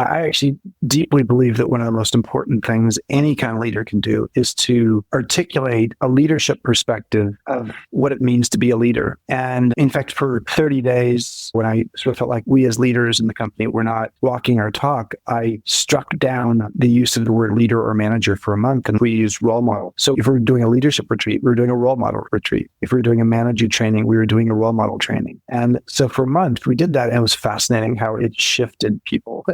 I actually deeply believe that one of the most important things any kind of leader can do is to articulate a leadership perspective of what it means to be a leader. And in fact, for 30 days, when I sort of felt like we as leaders in the company were not walking our talk, I struck down the use of the word leader or manager for a month, and we used role model. So if we're doing a leadership retreat, we were doing a role model retreat. If we were doing a manager training, we were doing a role model training. And so for a month, we did that, and it was fascinating how it shifted people.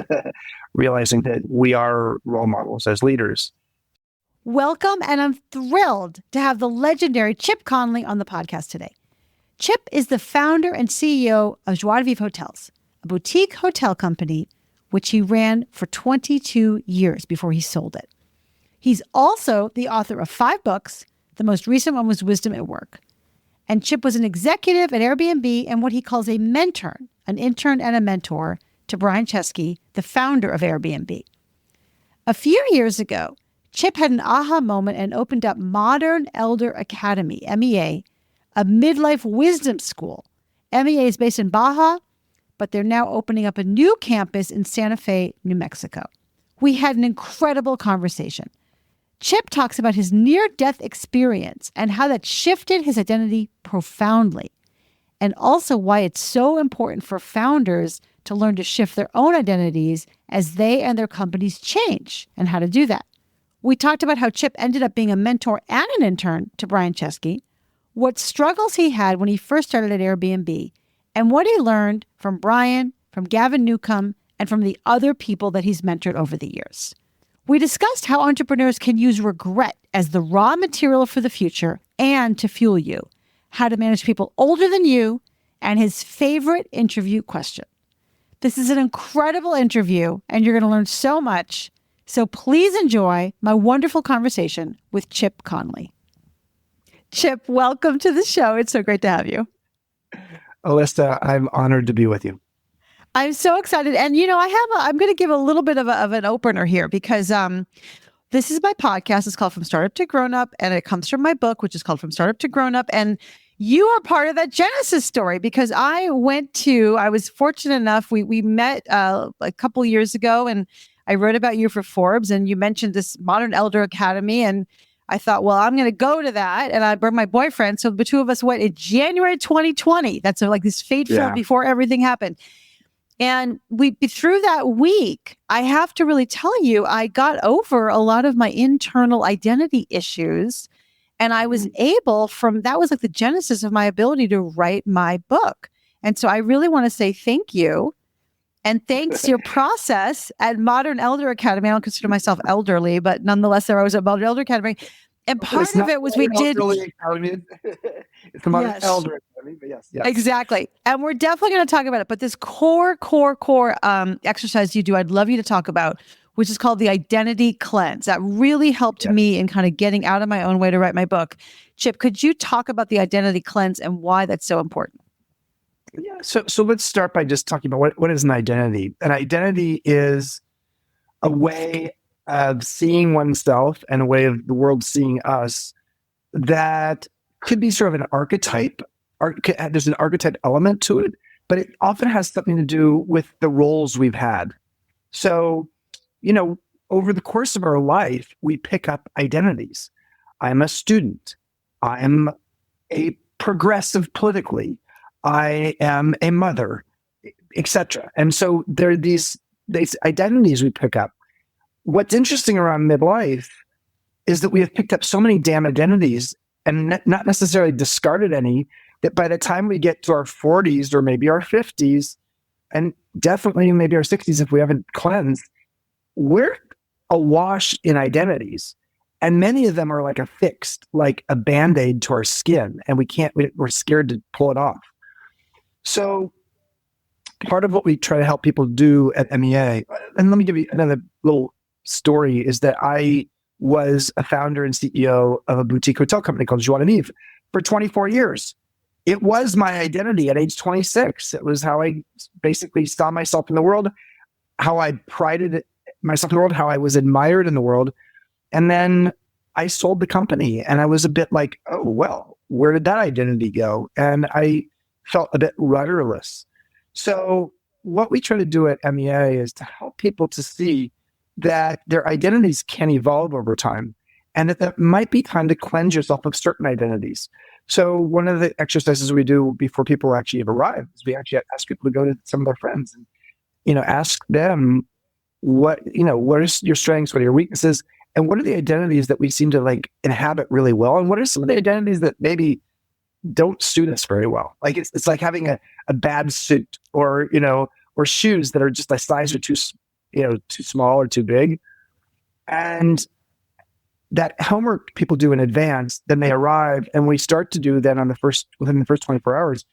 Realizing that we are role models as leaders. Welcome, and I'm thrilled to have the legendary Chip Conley on the podcast today. Chip is the founder and CEO of Joie de Vivre Hotels, a boutique hotel company which he ran for 22 years before he sold it. He's also the author of 5 books. The most recent one was Wisdom at Work. And Chip was an executive at Airbnb and what he calls a mentor, an intern and a mentor to Brian Chesky, the founder of Airbnb. A few years ago, Chip had an aha moment and opened up Modern Elder Academy, MEA, a midlife wisdom school. MEA is based in Baja, but they're now opening up a new campus in Santa Fe, New Mexico. We had an incredible conversation. Chip talks about his near-death experience and how that shifted his identity profoundly, and also why it's so important for founders to learn to shift their own identities as they and their companies change and how to do that. We talked about how Chip ended up being a mentor and an intern to Brian Chesky, what struggles he had when he first started at Airbnb, and what he learned from Brian, from Gavin Newcomb, and from the other people that he's mentored over the years. We discussed how entrepreneurs can use regret as the raw material for the future and to fuel you, how to manage people older than you, and his favorite interview question. This is an incredible interview, and you're going to learn so much. So please enjoy my wonderful conversation with Chip Conley. Chip, welcome to the show. It's so great to have you. Alisa, I'm honored to be with you. I'm so excited. And, I'm going to give a little bit of an opener here because this is my podcast. It's called From Startup to Grown Up, and it comes from my book, which is called From Startup to Grown Up. And you are part of that Genesis story because I was fortunate enough, we met a couple years ago, and I wrote about you for Forbes, and you mentioned this Modern Elder Academy, and I thought, well, I'm going to go to that, and I brought my boyfriend, so the two of us went in January 2020. That's like this fate filled before everything happened. And through that week, I have to really tell you, I got over a lot of my internal identity issues. And I was able that was like the genesis of my ability to write my book. And so I really want to say thank you. And thanks to your process at Modern Elder Academy. I don't consider myself elderly, but nonetheless, I was at Modern Elder Academy. And part of it was we did. It's the Modern Elder Academy, but yes. Exactly. And we're definitely going to talk about it. But this core exercise you do, I'd love you to talk about, which is called the identity cleanse. That really helped me in kind of getting out of my own way to write my book. Chip, could you talk about the identity cleanse and why that's so important? Yeah. So let's start by just talking about what is an identity. An identity is a way of seeing oneself and a way of the world seeing us that could be sort of an archetype. There's an archetype element to it, but it often has something to do with the roles we've had. So, over the course of our life, we pick up identities. I'm a student. I'm a progressive politically. I am a mother, etc. And so there are these identities we pick up. What's interesting around midlife is that we have picked up so many damn identities and not necessarily discarded any, that by the time we get to our 40s or maybe our 50s, and definitely maybe our 60s if we haven't cleansed, we're awash in identities. And many of them are like like a Band-Aid to our skin, and we're scared to pull it off. So part of what we try to help people do at MEA, and let me give you another little story, is that I was a founder and CEO of a boutique hotel company called Joie de Vivre for 24 years. It was my identity at age 26. It was how I basically saw myself in the world, how I prided myself in the world, how I was admired in the world. And then I sold the company, and I was a bit like, oh, well, where did that identity go? And I felt a bit rudderless. So what we try to do at MEA is to help people to see that their identities can evolve over time and that might be time to cleanse yourself of certain identities. So one of the exercises we do before people actually have arrived is we actually ask people to go to some of their friends and, ask them what is your strengths, what are your weaknesses, and what are the identities that we seem to like inhabit really well, and what are some of the identities that maybe don't suit us very well. Like it's like having a bad suit or shoes that are just a size or too small or too big. And that homework people do in advance, then they arrive and we start to do then within the first 24 hours,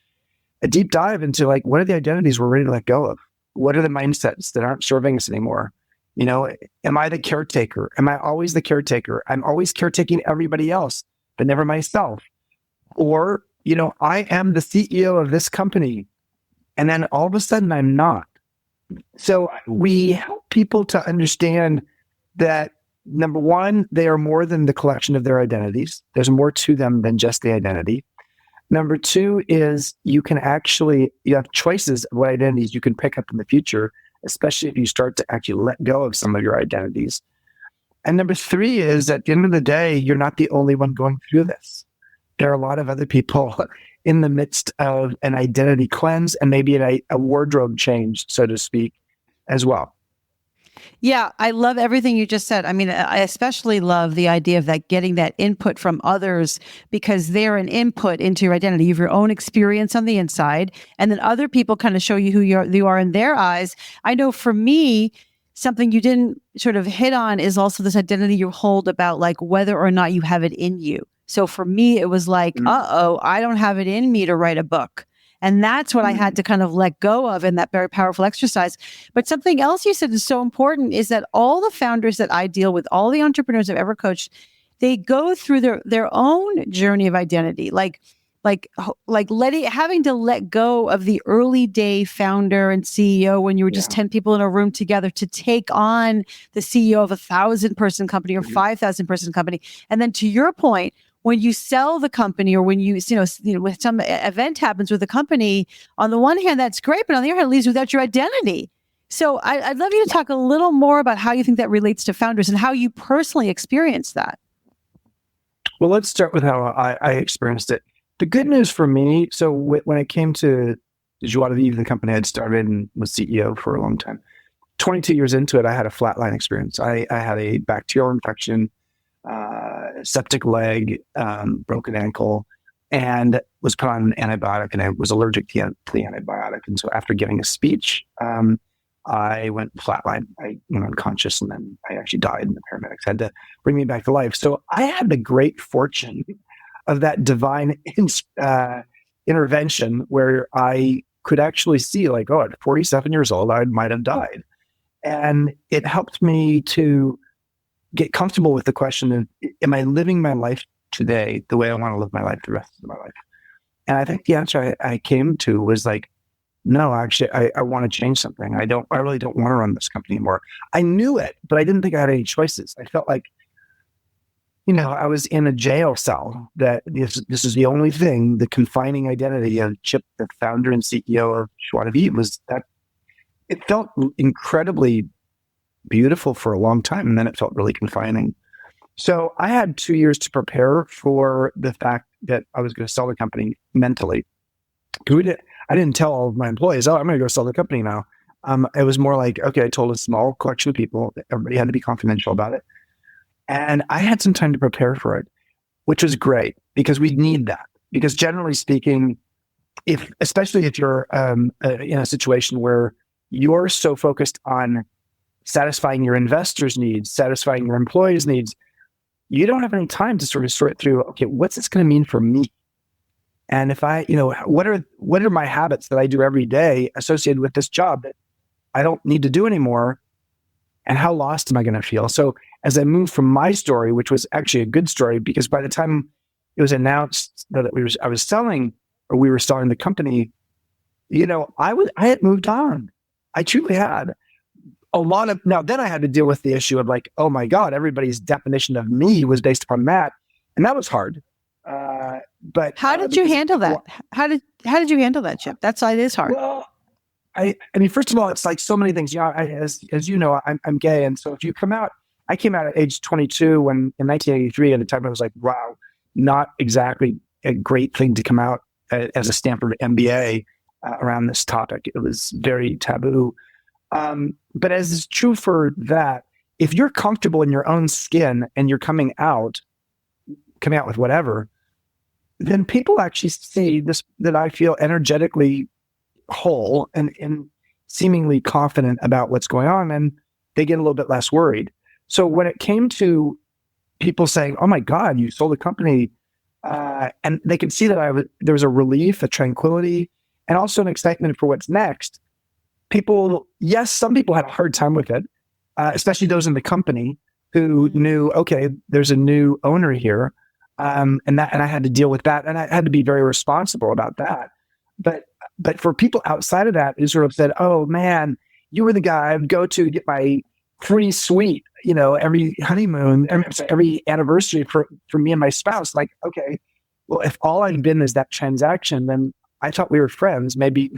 a deep dive into like, what are the identities we're ready to let go of? What are the mindsets that aren't serving us anymore? Am I the caretaker? Am I always the caretaker? I'm always caretaking everybody else, but never myself. Or, I am the CEO of this company, and then all of a sudden I'm not. So we help people to understand that, number one, they are more than the collection of their identities. There's more to them than just the identity. Number two is you have choices of what identities you can pick up in the future, especially if you start to actually let go of some of your identities. And number three is, at the end of the day, you're not the only one going through this. There are a lot of other people in the midst of an identity cleanse and maybe a wardrobe change, so to speak, as well. Yeah, I love everything you just said. I mean, I especially love the idea of that, getting that input from others, because they're an input into your identity. You have your own experience on the inside, and then other people kind of show you who you are in their eyes. I know for me, something you didn't sort of hit on is also this identity you hold about like whether or not you have it in you. So for me, it was like, I don't have it in me to write a book. And that's what I had to kind of let go of in that very powerful exercise. But something else you said is so important is that all the founders that I deal with, all the entrepreneurs I've ever coached, they go through their own journey of identity, having to let go of the early day founder and CEO when you were just 10 people in a room together to take on the CEO of 1,000-person company or 5,000-person company. And then to your point, when you sell the company or when when some event happens with the company, on the one hand, that's great, but on the other hand, it leaves you without your identity. So I'd love you to talk a little more about how you think that relates to founders and how you personally experienced that. Well, let's start with how I experienced it. The good news for me, so when it came to Joie de Vivre, the company I'd started and was CEO for a long time, 22 years into it, I had a flatline experience. I had a bacterial infection, septic leg, broken ankle, and was put on an antibiotic, and I was allergic to the antibiotic. And so after giving a speech, I went flatline. I went unconscious, and then I actually died, and the paramedics had to bring me back to life. So I had the great fortune of that divine intervention where I could actually see like, at 47 years old, I might have died. And it helped me to get comfortable with the question of, am I living my life today the way I want to live my life the rest of my life? And I think the answer I came to was like, no, actually, I want to change something. I really don't want to run this company anymore. I knew it, but I didn't think I had any choices. I felt like, I was in a jail cell, that this is the only thing, the confining identity of Chip, the founder and CEO of Joie de Vivre, was that it felt incredibly beautiful for a long time, and then it felt really confining. So I had 2 years to prepare for the fact that I was going to sell the company mentally. I didn't tell all of my employees, I'm going to go sell the company now. It was more like, okay, I told a small collection of people, everybody had to be confidential about it. And I had some time to prepare for it, which was great because we need that. Because generally speaking, especially if you're in a situation where you're so focused on satisfying your investors' needs, satisfying your employees' needs, you don't have any time to sort of sort through, okay, what's this going to mean for me? And if what are my habits that I do every day associated with this job that I don't need to do anymore? And how lost am I going to feel? So as I moved from my story, which was actually a good story, because by the time it was announced that I was selling, or we were selling the company, I had moved on. I truly had. Now then I had to deal with the issue of like, oh my God, everybody's definition of me was based upon that. And that was hard. But how did you handle that? How did you handle that, Chip? It is hard. Well, I mean, first of all, it's like so many things. As you know, I'm gay, and so if you come out, I came out at age 22 when in 1983. At the time, I was like, wow, not exactly a great thing to come out as a Stanford MBA around this topic. It was very taboo. But as is true for that, if you're comfortable in your own skin and you're coming out with whatever, then people actually see this, that I feel energetically whole and seemingly confident about what's going on, and they get a little bit less worried. So when it came to people saying, "Oh my God, you sold a company," and they could see that there was a relief, a tranquility, and also an excitement for what's next. Some people had a hard time with it, especially those in the company who knew, okay, there's a new owner here, and I had to deal with that, and I had to be very responsible about that. But for people outside of that who sort of said, "Oh man, you were the guy I'd go to get my free suite, every honeymoon, every anniversary for me and my spouse." Like, okay, well, if all I'd been is that transaction, then I thought we were friends, maybe.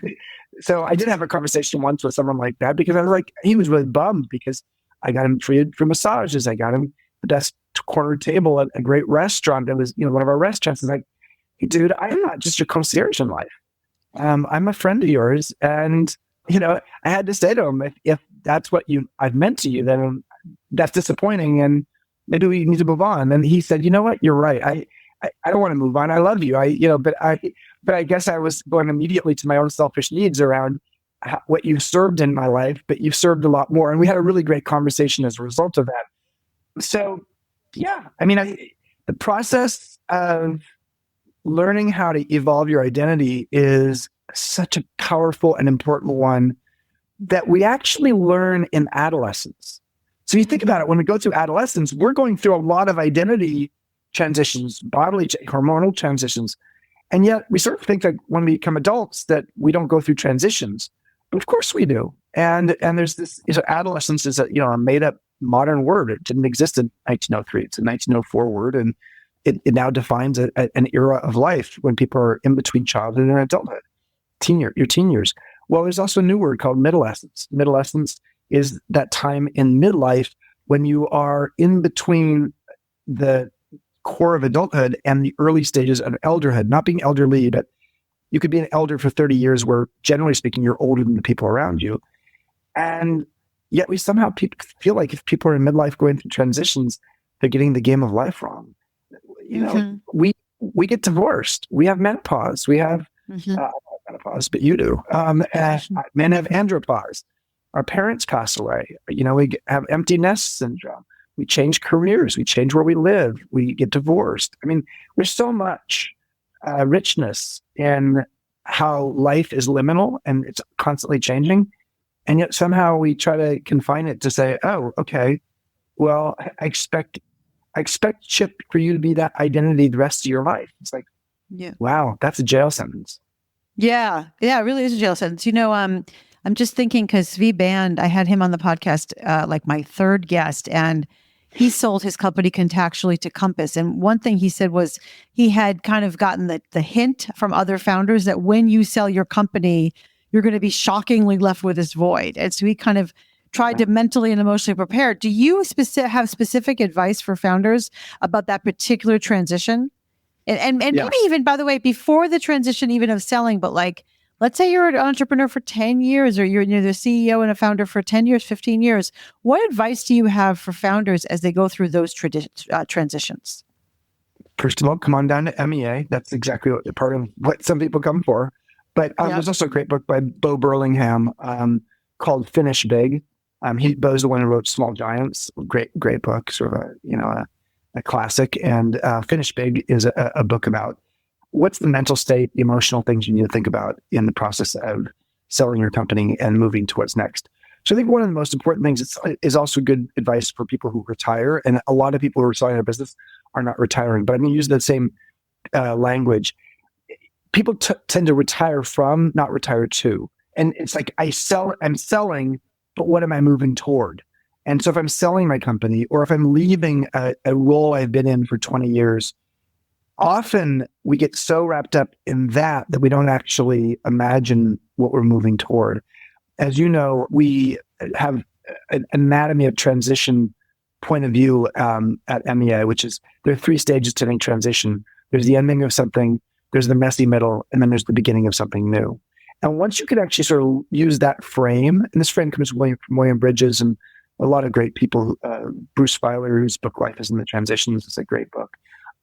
So I did have a conversation once with someone like that, because I was like, he was really bummed because I got him treated for massages. I got him the best corner table at a great restaurant. That was, one of our restaurants. It's like, "Hey, dude, I'm not just your concierge in life. I'm a friend of yours." And, I had to say to him, if that's what I've meant to you, then that's disappointing, and maybe we need to move on. And he said, "You know what? You're right. I don't want to move on. I love you. But I guess I was going immediately to my own selfish needs around what you served in my life, but you served a lot more." And we had a really great conversation as a result of that. So, yeah, I mean, the process of learning how to evolve your identity is such a powerful and important one that we actually learn in adolescence. So you think about it, when we go through adolescence, we're going through a lot of identity transitions, bodily, hormonal transitions. And yet we sort of think that when we become adults that we don't go through transitions. But of course we do. And there's this, adolescence is a made up modern word. It didn't exist in 1903. It's a 1904 word. And it now defines an era of life when people are in between childhood and adulthood, your teen years. Well, there's also a new word called midolescence. Midolescence is that time in midlife when you are in between the core of adulthood and the early stages of elderhood. Not being elderly, but you could be an elder for 30 years where, generally speaking, you're older than the people around you. And yet we somehow feel like if people are in midlife going through transitions, they're getting the game of life wrong. We get divorced. We have menopause. We have menopause, but you do. Men have andropause. Our parents pass away. We have empty nest syndrome. We change careers. We change where we live. We get divorced. I mean, there's so much richness in how life is liminal and it's constantly changing. And yet somehow we try to confine it to say, "Oh, okay, well, I expect Chip for you to be that identity the rest of your life." It's like, wow, that's a jail sentence. Yeah, it really is a jail sentence. I'm just thinking because V Band, I had him on the podcast, like my third guest, and he sold his company contactually to Compass. And one thing he said was he had kind of gotten the hint from other founders that when you sell your company, you're going to be shockingly left with this void. And so he kind of tried to mentally and emotionally prepare. Do you have specific advice for founders about that particular transition? And maybe even, by the way, before the transition even of selling, but like, let's say you're an entrepreneur for 10 years or you're the CEO and a founder for 10 years, 15 years. What advice do you have for founders as they go through those transitions? First of all, come on down to MEA. That's exactly part of what some people come for. But there's also a great book by Bo Burlingham called Finish Big. Bo's the one who wrote Small Giants. Great book, sort of a classic. And Finish Big is a book about what's the mental state, the emotional things you need to think about in the process of selling your company and moving to what's next. So I think one of the most important things is also good advice for people who retire. And a lot of people who are selling their business are not retiring, but I'm going to use the same language. People tend to retire from, not retire to. And it's like, I'm selling, but what am I moving toward? And so if I'm selling my company or if I'm leaving a role I've been in for 20 years, often we get so wrapped up in that we don't actually imagine what we're moving toward. as you know, we have an anatomy of transition point of view at MEA, which is there are three stages to any transition. There's the ending of something, there's the messy middle, and then there's the beginning of something new. And once you can actually sort of use that frame, and this frame comes from William Bridges and a lot of great people, Bruce Feiler, whose book Life is in the Transitions, is a great book.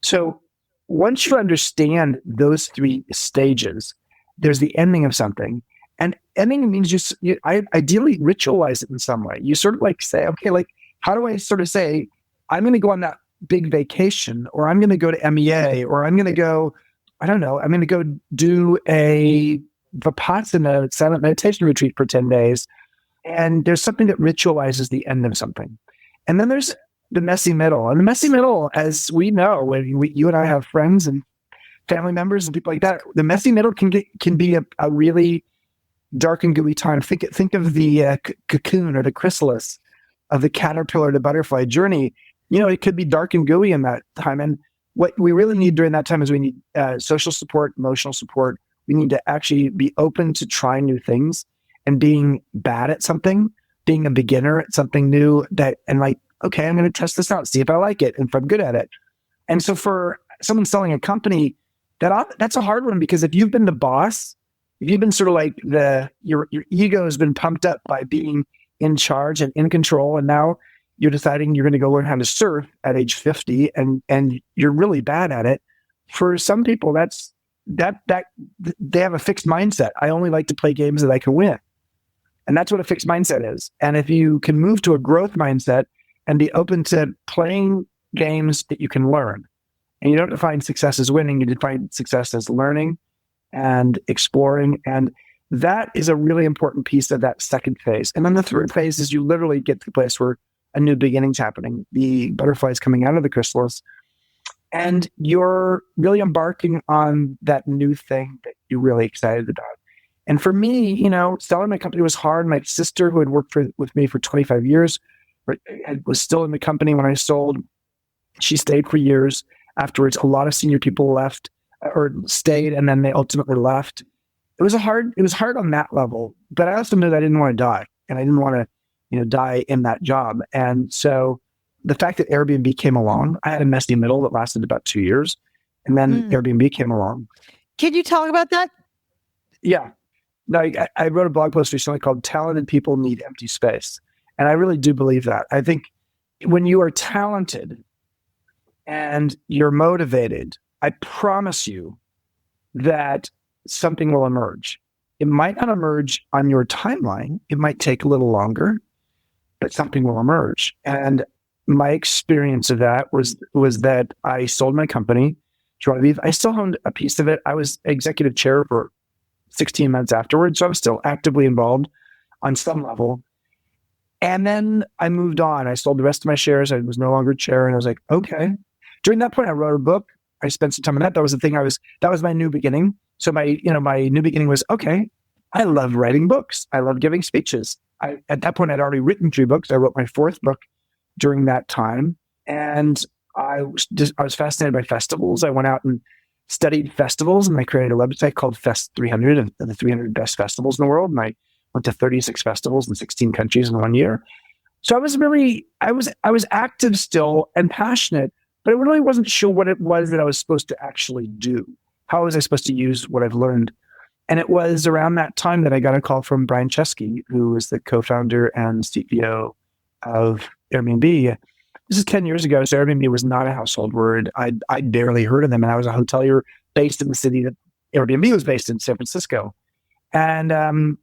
So once you understand those three stages, there's the ending of something. And ending means I ideally ritualize it in some way. You sort of like say, okay, like, how do I sort of say, I'm going to go on that big vacation, or I'm going to go to MEA, or I'm going to go, I don't know, I'm going to go do a Vipassana silent meditation retreat for 10 days. And there's something that ritualizes the end of something. And then there's the messy middle. And the messy middle, as we know, when you and I have friends and family members and people like that, the messy middle can be a really dark and gooey time. Think of the cocoon or the chrysalis of the caterpillar to butterfly journey. It could be dark and gooey in that time. And what we really need during that time is we need social support, emotional support. We need to actually be open to trying new things and being bad at something, being a beginner at something new okay, I'm going to test this out, see if I like it, and if I'm good at it. And so for someone selling a company, that's a hard one, because if you've been the boss, if you've been sort of like your ego has been pumped up by being in charge and in control, and now you're deciding you're going to go learn how to surf at age 50, and you're really bad at it. For some people, that they have a fixed mindset. I only like to play games that I can win. And that's what a fixed mindset is. And if you can move to a growth mindset and be open to playing games that you can learn, and you don't define success as winning, you define success as learning and exploring. And that is a really important piece of that second phase. And then the third phase is you literally get to the place where a new beginning's happening. The butterfly is coming out of the chrysalis, and you're really embarking on that new thing that you're really excited about. And for me, selling my company was hard. My sister, who had worked with me for 25 years, was still in the company when I sold. She stayed for years afterwards. A lot of senior people left or stayed, and then they ultimately left. It was hard on that level, but I also knew that I didn't want to die, and I didn't want to, die in that job. And so the fact that Airbnb came along, I had a messy middle that lasted about 2 years, and then Airbnb came along. Can you talk about that? Yeah. No, I wrote a blog post recently called "Talented People Need Empty Space." And I really do believe that. I think when you are talented and you're motivated, I promise you that something will emerge. It might not emerge on your timeline. It might take a little longer, but something will emerge. And my experience of that was that I sold my company, Joie de Vivre. I still owned a piece of it. I was executive chair for 16 months afterwards, so I was still actively involved on some level. And then I moved on. I sold the rest of my shares. I was no longer chair, and I was like, okay. During that point, I wrote a book. I spent some time on that. That was the thing. That was my new beginning. So my new beginning was, okay, I love writing books. I love giving speeches. At that point, I'd already written 3 books. I wrote my 4th book during that time, and I was fascinated by festivals. I went out and studied festivals, and I created a website called Fest 300, and the 300 best festivals in the world. And I went to 36 festivals in 16 countries in 1 year. So I was active still and passionate, but I really wasn't sure what it was that I was supposed to actually do. How was I supposed to use what I've learned? And it was around that time that I got a call from Brian Chesky, who was the co-founder and CEO of Airbnb. This is 10 years ago, so Airbnb was not a household word. I'd barely heard of them, and I was a hotelier based in the city that Airbnb was based in, San Francisco. And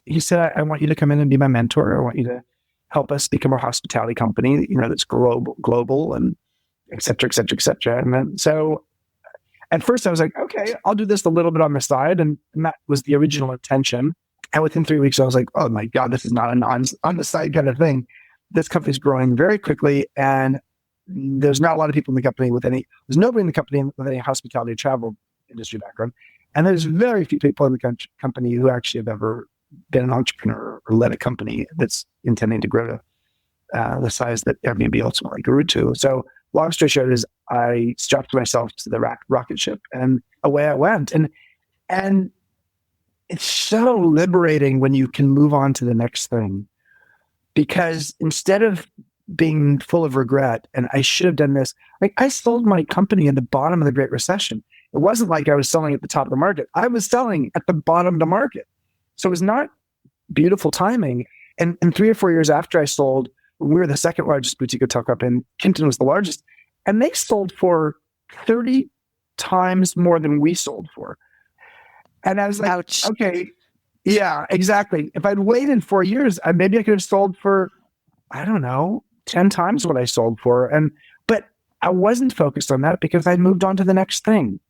he said, I want you to come in and be my mentor. I want you to help us become a hospitality company, that's global and et cetera, et cetera, et cetera. And then, so at first I was like, okay, I'll do this a little bit on the side. And that was the original intention. And within 3 weeks, I was like, oh my God, this is not an on the side kind of thing. This company's growing very quickly. And there's not a lot of people in the company there's nobody in the company with any hospitality or travel industry background. And there's very few people in the company who actually have ever been an entrepreneur or led a company that's intending to grow to the size that Airbnb ultimately grew to. So long story short is I strapped myself to the rocket ship and away I went. And it's so liberating when you can move on to the next thing, because instead of being full of regret and I should have done this, like I sold my company in the bottom of the Great Recession. It wasn't like I was selling at the top of the market. I was selling at the bottom of the market. So it was not beautiful timing. And 3 or 4 years after I sold, we were the second largest boutique hotel company, and Kimpton was the largest. And they sold for 30 times more than we sold for. And I was like, Ouch. okay, yeah, exactly. If I'd waited 4 years, maybe I could have sold for, I don't know, 10 times what I sold for. But I wasn't focused on that because I'd moved on to the next thing.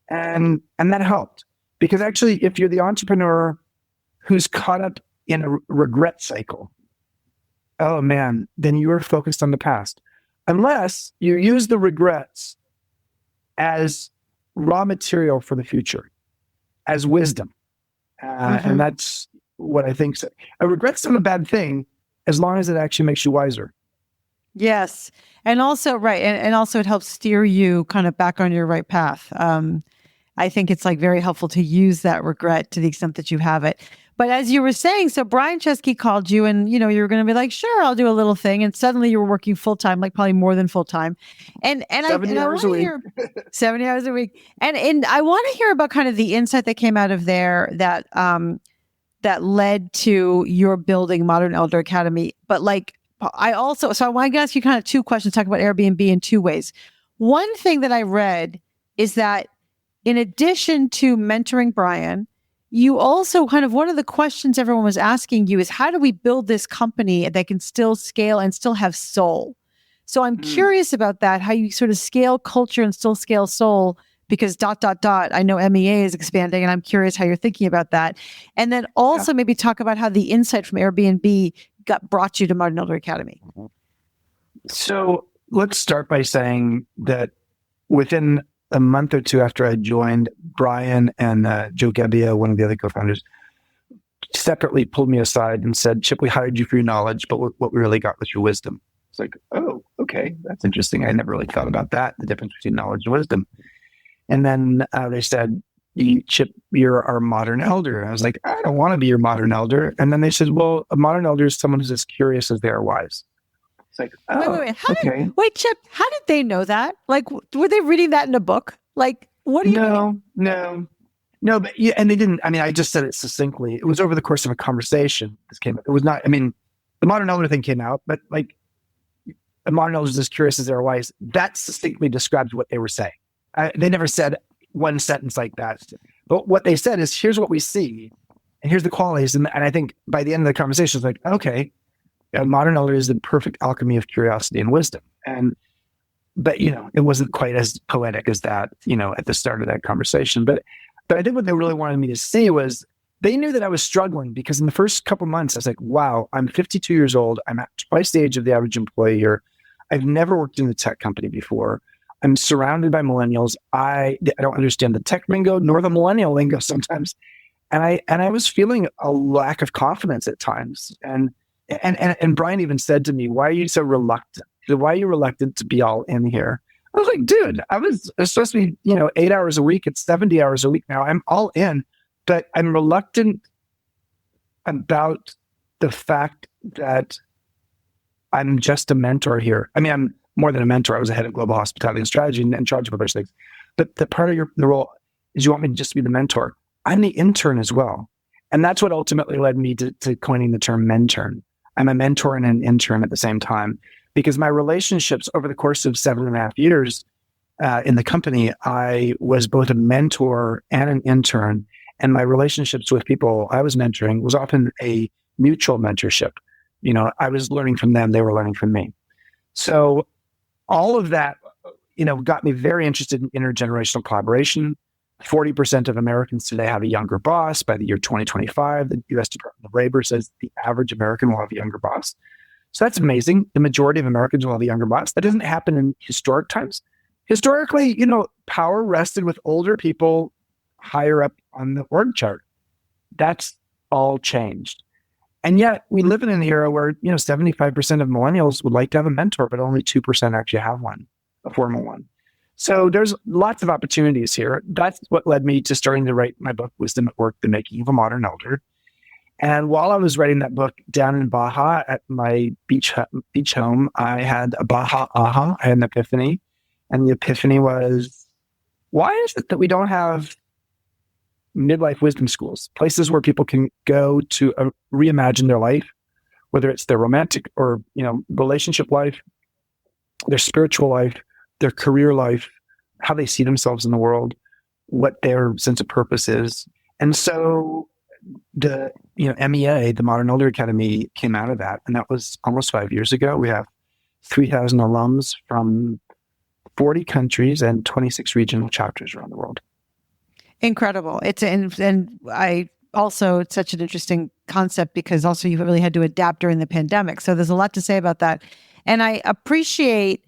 And that helped. Because actually, if you're the entrepreneur who's caught up in a regret cycle, oh man, then you are focused on the past. Unless you use the regrets as raw material for the future, as wisdom. And that's what I think. A regret's not a bad thing as long as it actually makes you wiser. Yes. And also, right. And also it helps steer you kind of back on your right path. I think it's like very helpful to use that regret to the extent that you have it. But as you were saying, so Brian Chesky called you and, you were going to be like, sure, I'll do a little thing. And suddenly you were working full time, like probably more than full time. And 70 I hours want a to week. hear 70 hours a week. And I want to hear about kind of the insight that came out of there that led to your building Modern Elder Academy. But like, so I want to ask you kind of two questions, talk about Airbnb in two ways. One thing that I read is that in addition to mentoring Brian, you also kind of, one of the questions everyone was asking you is, how do we build this company that can still scale and still have soul? So I'm curious about that, how you sort of scale culture and still scale soul, because ... I know MEA is expanding and I'm curious how you're thinking about that. And then also maybe talk about how the insight from Airbnb brought you to Modern Elder Academy. So let's start by saying that within a month or two after I joined, Brian and Joe Gebbia, one of the other co-founders, separately pulled me aside and said, Chip, we hired you for your knowledge, but what we really got was your wisdom. It's like, oh, okay, that's interesting. I never really thought about that, the difference between knowledge and wisdom. And then they said, Chip, you're our modern elder. I was like, I don't want to be your modern elder. And then they said, well, a modern elder is someone who's as curious as they are wise. It's like, oh, wait. Wait, Chip, how did they know that? Like, were they reading that in a book? Like, what do you mean? No, but yeah, and they didn't. I mean, I just said it succinctly. It was over the course of a conversation. This came up. It was not, I mean, the modern elder thing came out, but like, a modern elder is as curious as they are wise. That succinctly describes what they were saying. They never said one sentence like that. But what they said is, here's what we see, and here's the qualities. And I think by the end of the conversation, it's like, okay, a modern elder is the perfect alchemy of curiosity and wisdom. But it wasn't quite as poetic as that, at the start of that conversation. But I think what they really wanted me to say was, they knew that I was struggling, because in the first couple months, I was like, wow, I'm 52 years old. I'm at twice the age of the average employee here. I've never worked in a tech company before. I'm surrounded by millennials. I don't understand the tech lingo nor the millennial lingo sometimes. And I was feeling a lack of confidence at times. And Brian even said to me, why are you so reluctant? Why are you reluctant to be all in here? I was like, dude, I was supposed to be, 8 hours a week. It's 70 hours a week now. I'm all in, but I'm reluctant about the fact that I'm just a mentor here. I mean, I'm more than a mentor. I was a head of global hospitality and strategy and in charge of other things. But the part of the role is, you want me to just be the mentor. I'm the intern as well. And that's what ultimately led me to coining the term mentern. I'm a mentor and an intern at the same time, because my relationships over the course of 7.5 years in the company, I was both a mentor and an intern. And my relationships with people I was mentoring was often a mutual mentorship. I was learning from them. They were learning from me. So all of that, got me very interested in intergenerational collaboration. 40% of Americans today have a younger boss. By the year 2025, the U.S. Department of Labor says the average American will have a younger boss. So that's amazing. The majority of Americans will have a younger boss. That doesn't happen in historic times. Historically, power rested with older people higher up on the org chart. That's all changed. And yet we live in an era where, 75% of millennials would like to have a mentor, but only 2% actually have one, a formal one. So there's lots of opportunities here. That's what led me to starting to write my book, Wisdom at Work, The Making of a Modern Elder. And while I was writing that book down in Baja at my beach home, I had a Baja aha. I had an epiphany. And the epiphany was, why is it that we don't have midlife wisdom schools, places where people can go to reimagine their life, whether it's their romantic or, relationship life, their spiritual life, their career life, how they see themselves in the world, what their sense of purpose is. And so the MEA, the Modern Elder Academy, came out of that. And that was almost 5 years ago. We have 3,000 alums from 40 countries and 26 regional chapters around the world. Incredible. And I also, it's such an interesting concept because also you really had to adapt during the pandemic. So there's a lot to say about that. And I appreciate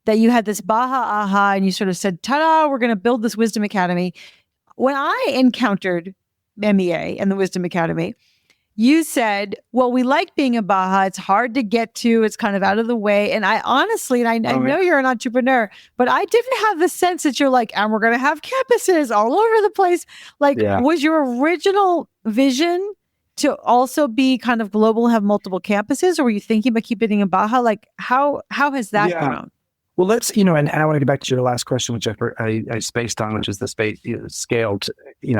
that you had this Baja aha and you sort of said, ta-da, we're going to build this Wisdom Academy. When I encountered MEA and the Wisdom Academy, you said, well, we like being in Baja. It's hard to get to. It's kind of out of the way. And I honestly, and I know you're an entrepreneur, but I didn't have the sense that you're like, and we're going to have campuses all over the place. Was your original vision to also be kind of global, have multiple campuses, or were you thinking about keeping it in Baja? How has that grown? Well, let's, and I want to get back to your last question, which I spaced on, which is the scaled,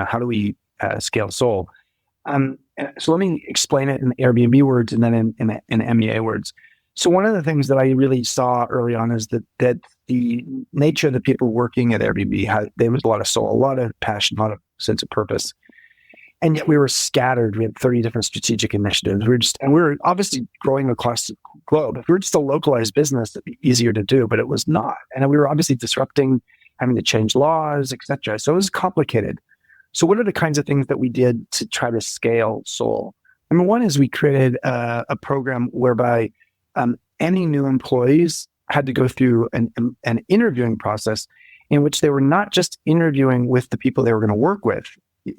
how do we scale soul? So let me explain it in Airbnb words and then in MEA words. So one of the things that I really saw early on is that the nature of the people working at Airbnb, there was a lot of soul, a lot of passion, a lot of sense of purpose. And yet we were scattered. We had 30 different strategic initiatives. We were obviously growing across the globe. If we were just a localized business, it'd be easier to do, but it was not. And we were obviously disrupting, having to change laws, etc. So it was complicated. So what are the kinds of things that we did to try to scale soul? Number one is we created a program whereby any new employees had to go through an interviewing process in which they were not just interviewing with the people they were going to work with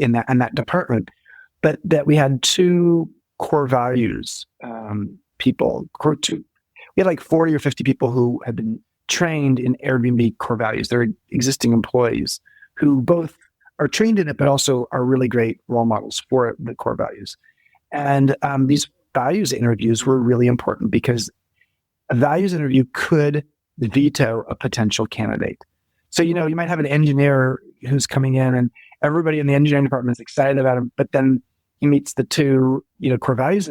in that department, but that we had two core values people. We had like 40 or 50 people who had been trained in Airbnb core values. They're existing employees who both are trained in it, but also are really great role models for the core values. And these values interviews were really important because a values interview could veto a potential candidate. So, you might have an engineer who's coming in and everybody in the engineering department is excited about him, but then he meets the two, core values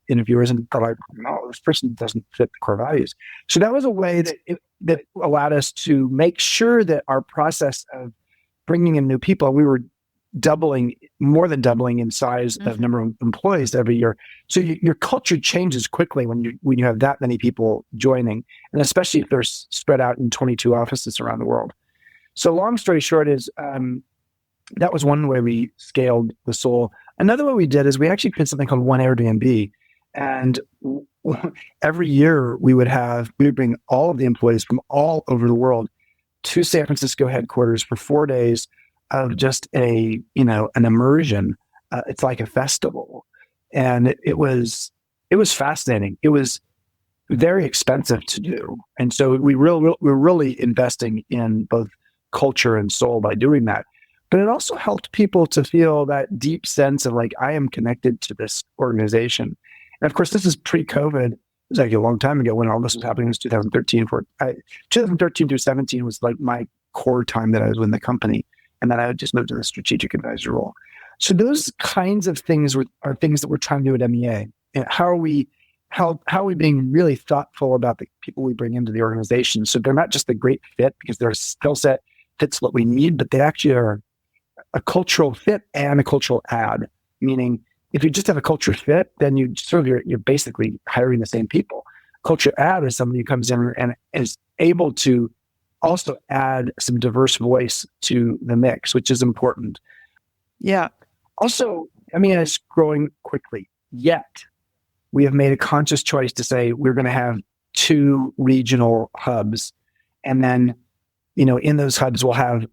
interviewers and they're like, no, this person doesn't fit the core values. So that was a way that allowed us to make sure that our process of bringing in new people, we were more than doubling in size of number of employees every year. So your culture changes quickly when you have that many people joining, and especially if they're spread out in 22 offices around the world. So long story short is that was one way we scaled the soul. Another way we did is we actually created something called One Airbnb, and every year we would bring all of the employees from all over the world to San Francisco headquarters for 4 days of just an immersion. It's like a festival. And it was fascinating. It was very expensive to do. And so we're really investing in both culture and soul by doing that. But it also helped people to feel that deep sense of like, I am connected to this organization. And of course, this is pre-COVID. It was like a long time ago when all this was happening. It was 2013. 2013 through 17 was like my core time that I was in the company. And then I just moved to the strategic advisor role. So those kinds of things are things that we're trying to do at MEA. And how are we being really thoughtful about the people we bring into the organization? So they're not just a great fit because their skill set fits what we need, but they actually are a cultural fit and a cultural add, meaning if you just have a culture fit, then you're basically hiring the same people. Culture add is somebody who comes in and is able to also add some diverse voice to the mix, which is important. Yeah. Also, it's growing quickly, yet we have made a conscious choice to say we're going to have 2 regional hubs. And then, in those hubs, we'll have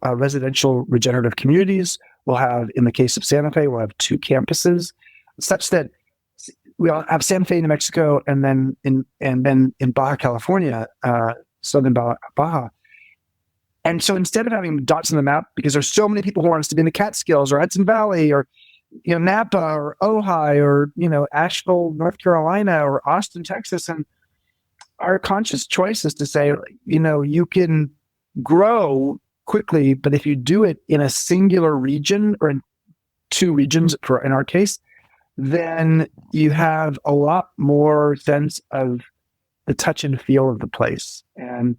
residential regenerative communities. We'll have, in the case of Santa Fe, we'll have 2 campuses, such that we'll have Santa Fe, New Mexico, and then in Baja California, southern Baja, And so instead of having dots on the map, because there's so many people who want us to be in the Catskills or Hudson Valley or Napa or Ojai or Asheville, North Carolina or Austin, Texas, and our conscious choice is to say, you can grow quickly, but if you do it in a singular region or in two regions, in our case, then you have a lot more sense of the touch and feel of the place. And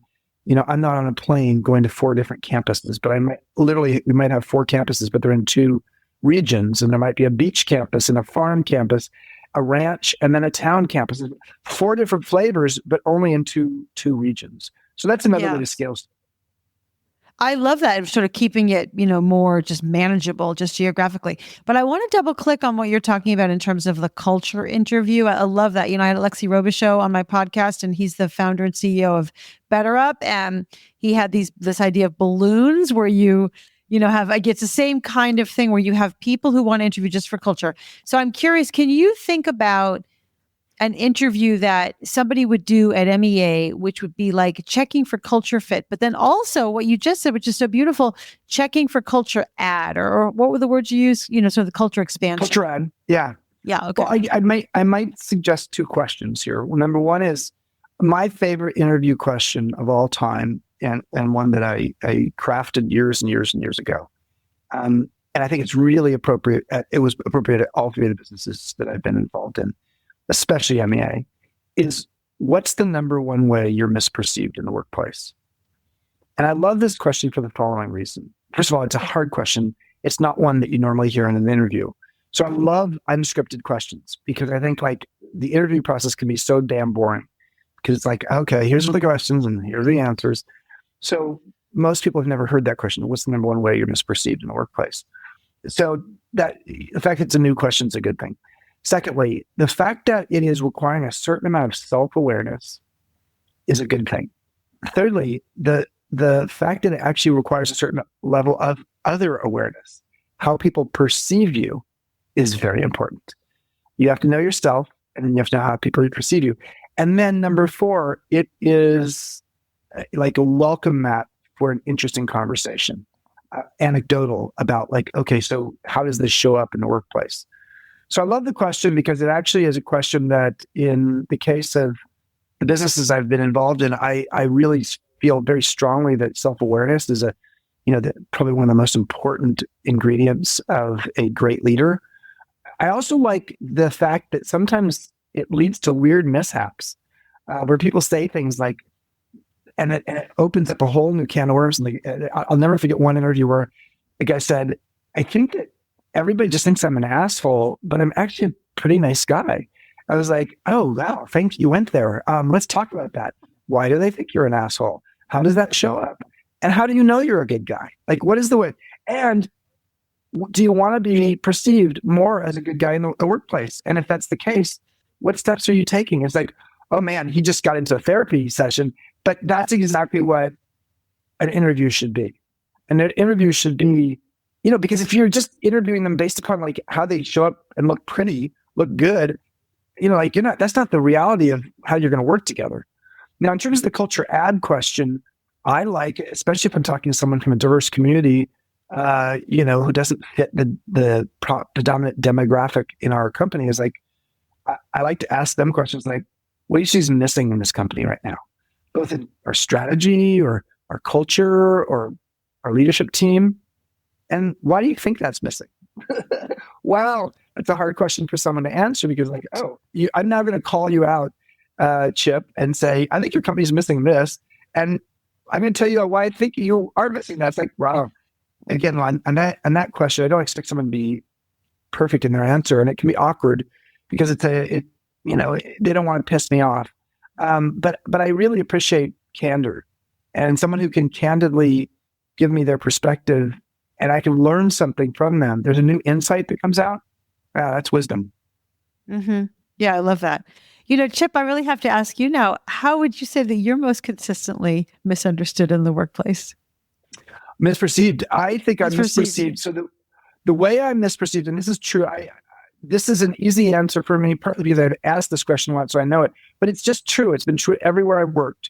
I'm not on a plane going to 4 different campuses, but we might have 4 campuses, but they're in 2 regions, and there might be a beach campus and a farm campus, a ranch, and then a town campus. 4 different flavors, but only in two regions. So that's another way to scale. I love that, sort of keeping it, more just manageable, just geographically. But I want to double click on what you're talking about in terms of the culture interview. I love that. I had Alexi Robichaud on my podcast, and he's the founder and CEO of BetterUp. And he had this idea of balloons where you have, it's the same kind of thing where you have people who want to interview just for culture. So I'm curious, can you think about an interview that somebody would do at MEA, which would be like checking for culture fit, but then also what you just said, which is so beautiful, checking for culture add, or what were the words you used? Sort of the culture expansion. Culture add, yeah. Yeah, okay. Well, I might suggest 2 questions here. Well, number one is my favorite interview question of all time, and one that I crafted years and years and years ago. And I think it's really appropriate. It was appropriate at all 3 of the businesses that I've been involved in, especially MEA, is what's the number one way you're misperceived in the workplace? And I love this question for the following reason. First of all, it's a hard question. It's not one that you normally hear in an interview. So I love unscripted questions because I think the interview process can be so damn boring because it's like, okay, here's the questions and here are the answers. So most people have never heard that question. What's the number one way you're misperceived in the workplace? So that the fact that it's a new question is a good thing. Secondly, the fact that it is requiring a certain amount of self-awareness is a good thing. Thirdly, the fact that it actually requires a certain level of other awareness, how people perceive you, is very important. You have to know yourself, and then you have to know how people perceive you. And then number 4, it is like a welcome mat for an interesting conversation, anecdotal about okay, so how does this show up in the workplace? So I love the question because it actually is a question that in the case of the businesses I've been involved in, I really feel very strongly that self-awareness is probably one of the most important ingredients of a great leader. I also like the fact that sometimes it leads to weird mishaps where people say things like, and it opens up a whole new can of worms. And I'll never forget one interview where a guy said, I think that everybody just thinks I'm an asshole, but I'm actually a pretty nice guy. I was like, oh, wow, thank you went there. Let's talk about that. Why do they think you're an asshole? How does that show up? And how do you know you're a good guy? What is the way? And do you want to be perceived more as a good guy in the workplace? And if that's the case, what steps are you taking? It's like, oh man, he just got into a therapy session, but that's exactly what an interview should be. And an interview should be, because if you're just interviewing them based upon how they show up and look pretty, look good, that's not the reality of how you're going to work together. Now, in terms of the culture add question, I like, especially if I'm talking to someone from a diverse community, who doesn't fit the predominant demographic in our company, is I like to ask them questions like, what do you see is missing in this company right now? Both in our strategy or our culture or our leadership team. And why do you think that's missing? Wow, that's a hard question for someone to answer because I'm now going to call you out, Chip, and say, I think your company's missing this. And I'm going to tell you why I think you are missing that. It's like, wow. Again, on that question, I don't expect someone to be perfect in their answer, and it can be awkward because they don't want to piss me off. But I really appreciate candor and someone who can candidly give me their perspective, and I can learn something from them. There's a new insight that comes out. That's wisdom. Mm-hmm. Yeah, I love that. Chip, I really have to ask you now, how would you say that you're most consistently misunderstood in the workplace? Misperceived. I think I'm misperceived. So the way I'm misperceived, and this is true, this is an easy answer for me, partly because I've asked this question once, so I know it, but it's just true. It's been true everywhere I've worked.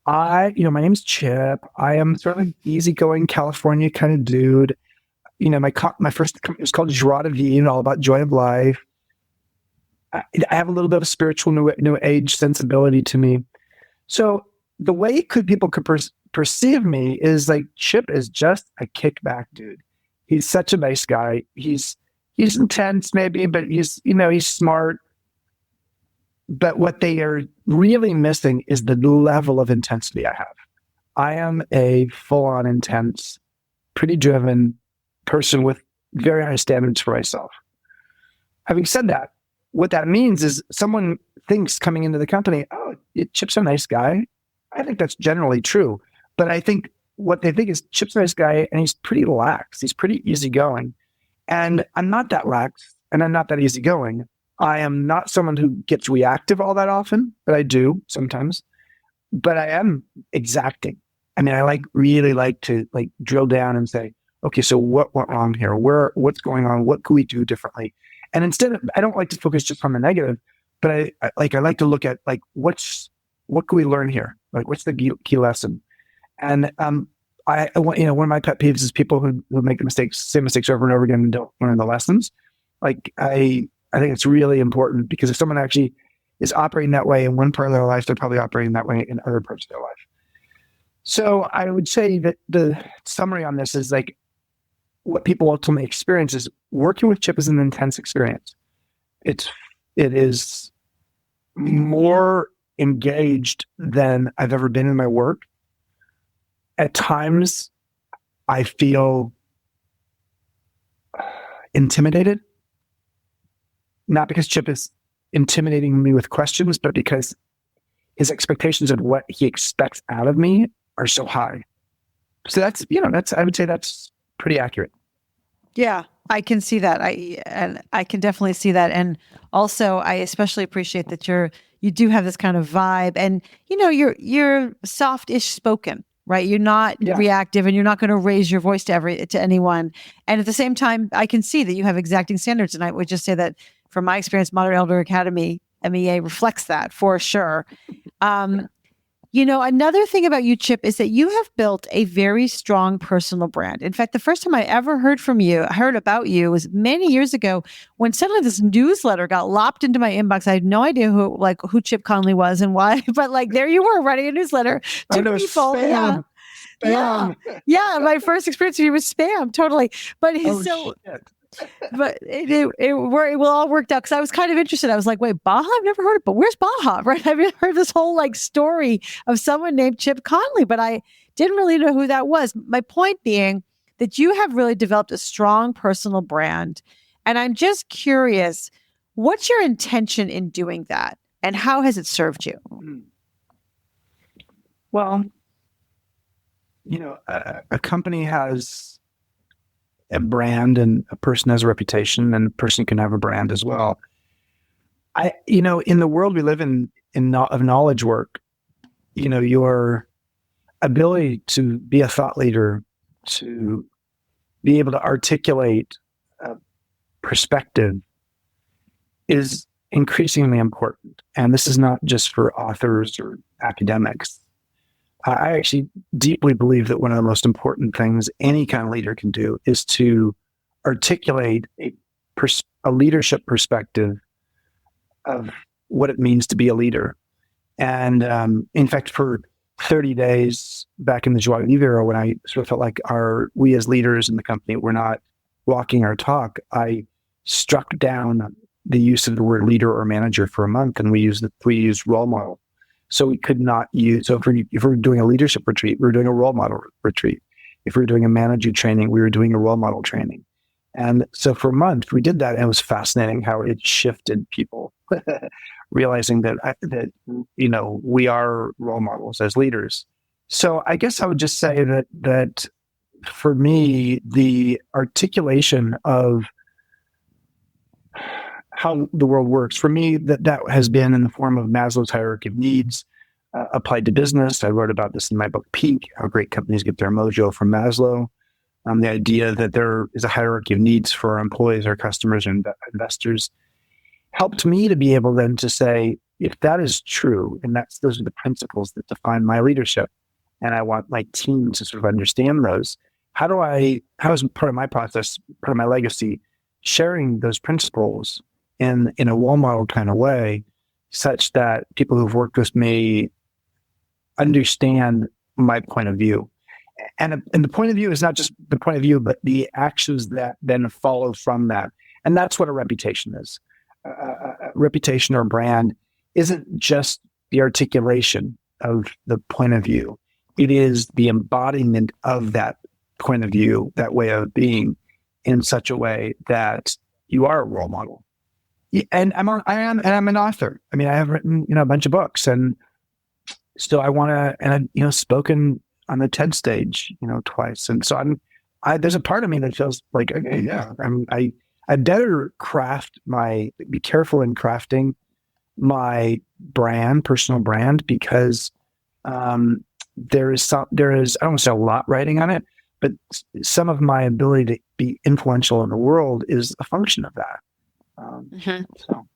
My name's Chip. I am sort of an easygoing California kind of dude. My first company was called Joie de Vivre, all about joy of life. I have a little bit of a spiritual new age sensibility to me. So the way people could perceive me is like Chip is just a kickback dude. He's such a nice guy. He's intense maybe, but he's smart. But what they are really missing is the level of intensity I have. I am a full-on intense, pretty driven person with very high standards for myself. Having said that, what that means is someone thinks coming into the company, oh, Chip's a nice guy. I think that's generally true. But I think what they think is Chip's a nice guy and he's pretty lax. He's pretty easygoing. And I'm not that lax and I'm not that easygoing. I am not someone who gets reactive all that often, but I do sometimes. But I am exacting. I mean, I really like to drill down and say, okay, so what went wrong here? What's going on? What could we do differently? And I don't like to focus just on the negative, but I like to look at what can we learn here? Like, what's the key lesson? And one of my pet peeves is people who make the same mistakes over and over again and don't learn the lessons. Like, I think it's really important because if someone actually is operating that way in one part of their life, they're probably operating that way in other parts of their life. So I would say that the summary on this is what people ultimately experience is working with Chip is an intense experience. It is more engaged than I've ever been in my work. At times, I feel intimidated, not because Chip is intimidating me with questions, but because his expectations of what he expects out of me are so high. So I would say that's pretty accurate. Yeah, I can see that. I can definitely see that. And also I especially appreciate that you do have this kind of vibe and you're soft-ish spoken, right? You're not reactive and you're not going to raise your voice to anyone. And at the same time, I can see that you have exacting standards. And I would just say that from my experience, Modern Elder Academy, MEA reflects that for sure. Another thing about you, Chip, is that you have built a very strong personal brand. In fact, the first time I ever heard about you was many years ago when suddenly this newsletter got lopped into my inbox. I had no idea who Chip Conley was and why, but there you were writing a newsletter to people. Spam. Yeah. My first experience with you was spam, totally. But shit. But it all worked out because I was kind of interested. I was like, wait, Baja? I've never heard it, but where's Baja? Right? I've never heard this whole story of someone named Chip Conley, but I didn't really know who that was. My point being that you have really developed a strong personal brand. And I'm just curious, what's your intention in doing that? And how has it served you? Well, a company has a brand and a person has a reputation and a person can have a brand as well. In the world we live in of knowledge work, your ability to be a thought leader, to be able to articulate a perspective is increasingly important. And this is not just for authors or academics. I actually deeply believe that one of the most important things any kind of leader can do is to articulate a leadership perspective of what it means to be a leader. And in fact, for 30 days back in the Joie de Vivre era, when I sort of felt like we as leaders in the company were not walking our talk, I struck down the use of the word leader or manager for a month, and we used role model. So we could not use. So if we're doing a leadership retreat, we were doing a role model retreat. If we were doing a manager training, we were doing a role model training. And so for a month, we did that, and it was fascinating how it shifted people, realizing that we are role models as leaders. So I guess I would just say that for me, the articulation of how the world works, for me, that has been in the form of Maslow's hierarchy of needs applied to business. I wrote about this in my book, Peak, How Great Companies Get Their Mojo from Maslow. The idea that there is a hierarchy of needs for our employees, our customers, and investors helped me to be able then to say, if that is true, and those are the principles that define my leadership, and I want my team to sort of understand those, how is part of my process, part of my legacy, sharing those principles in a role model kind of way, such that people who've worked with me understand my point of view. And the point of view is not just the point of view, but the actions that then follow from that. And that's what a reputation is. A reputation or brand isn't just the articulation of the point of view. It is the embodiment of that point of view, that way of being, in such a way that you are a role model. And I'm an author. I mean, I have written, a bunch of books, and still I've, spoken on the TED stage, twice. And so there's a part of me that feels like, okay, yeah, I better be careful in crafting my personal brand, because there is, I don't want to say a lot writing on it, but some of my ability to be influential in the world is a function of that. So.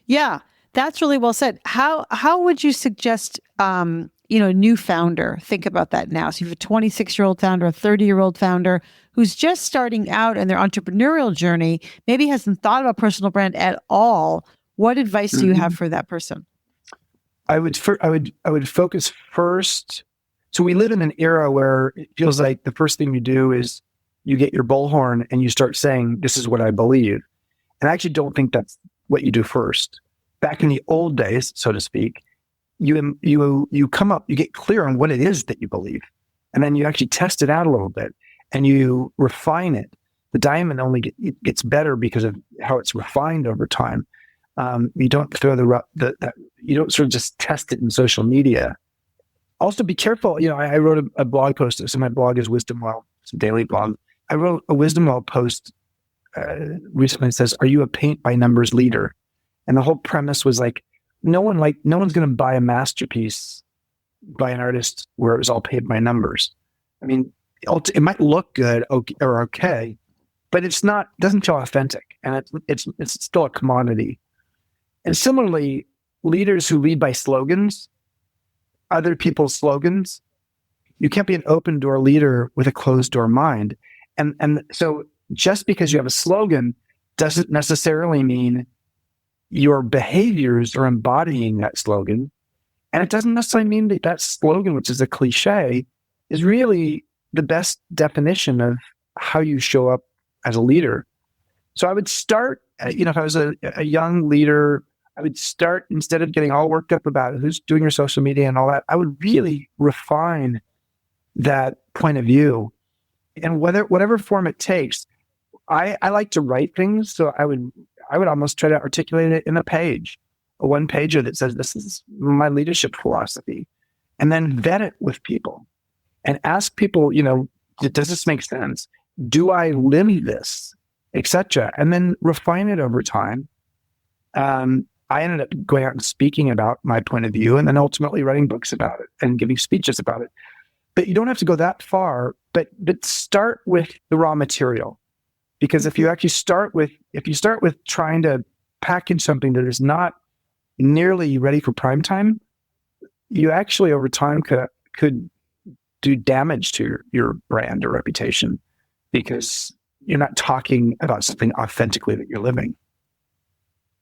Yeah, that's really well said. How would you suggest, a new founder think about that now? So you have a 26-year-old founder, a 30-year-old founder who's just starting out in their entrepreneurial journey, maybe hasn't thought about personal brand at all. What advice do you have for that person? I would focus first. So we live in an era where it feels like the first thing you do is you get your bullhorn and you start saying, "This is what I believe." And I actually don't think that's what you do first. Back in the old days, so to speak, you get clear on what it is that you believe, and then you actually test it out a little bit and you refine it. The diamond only gets better because of how it's refined over time. You don't throw you don't sort of just test it in social media. Also, be careful. I wrote a blog post. So my blog is Wisdom Well. It's a daily blog. I wrote a Wisdom Well post recently. It says, "Are you a paint by numbers leader?" And the whole premise was like, no one's going to buy a masterpiece by an artist where it was all paid by numbers. I mean, it might look good or okay, but doesn't feel authentic, and it's still a commodity. And similarly, leaders who lead by slogans, other people's slogans, you can't be an open door leader with a closed door mind. And so just because you have a slogan doesn't necessarily mean your behaviors are embodying that slogan. And it doesn't necessarily mean that slogan, which is a cliche, is really the best definition of how you show up as a leader. So I would start, if I was a young leader, I would start, instead of getting all worked up about who's doing your social media and all that, I would really refine that point of view, and whatever form it takes. I like to write things, so I would almost try to articulate it in a one pager that says, "This is my leadership philosophy," and then vet it with people and ask people, does this make sense? Do I live this, etc.? And then refine it over time. I ended up going out and speaking about my point of view, and then ultimately writing books about it and giving speeches about it. But you don't have to go that far, but start with the raw material. Because if you start with trying to package something that is not nearly ready for prime time, you actually over time could do damage to your brand or reputation, because you're not talking about something authentically that you're living.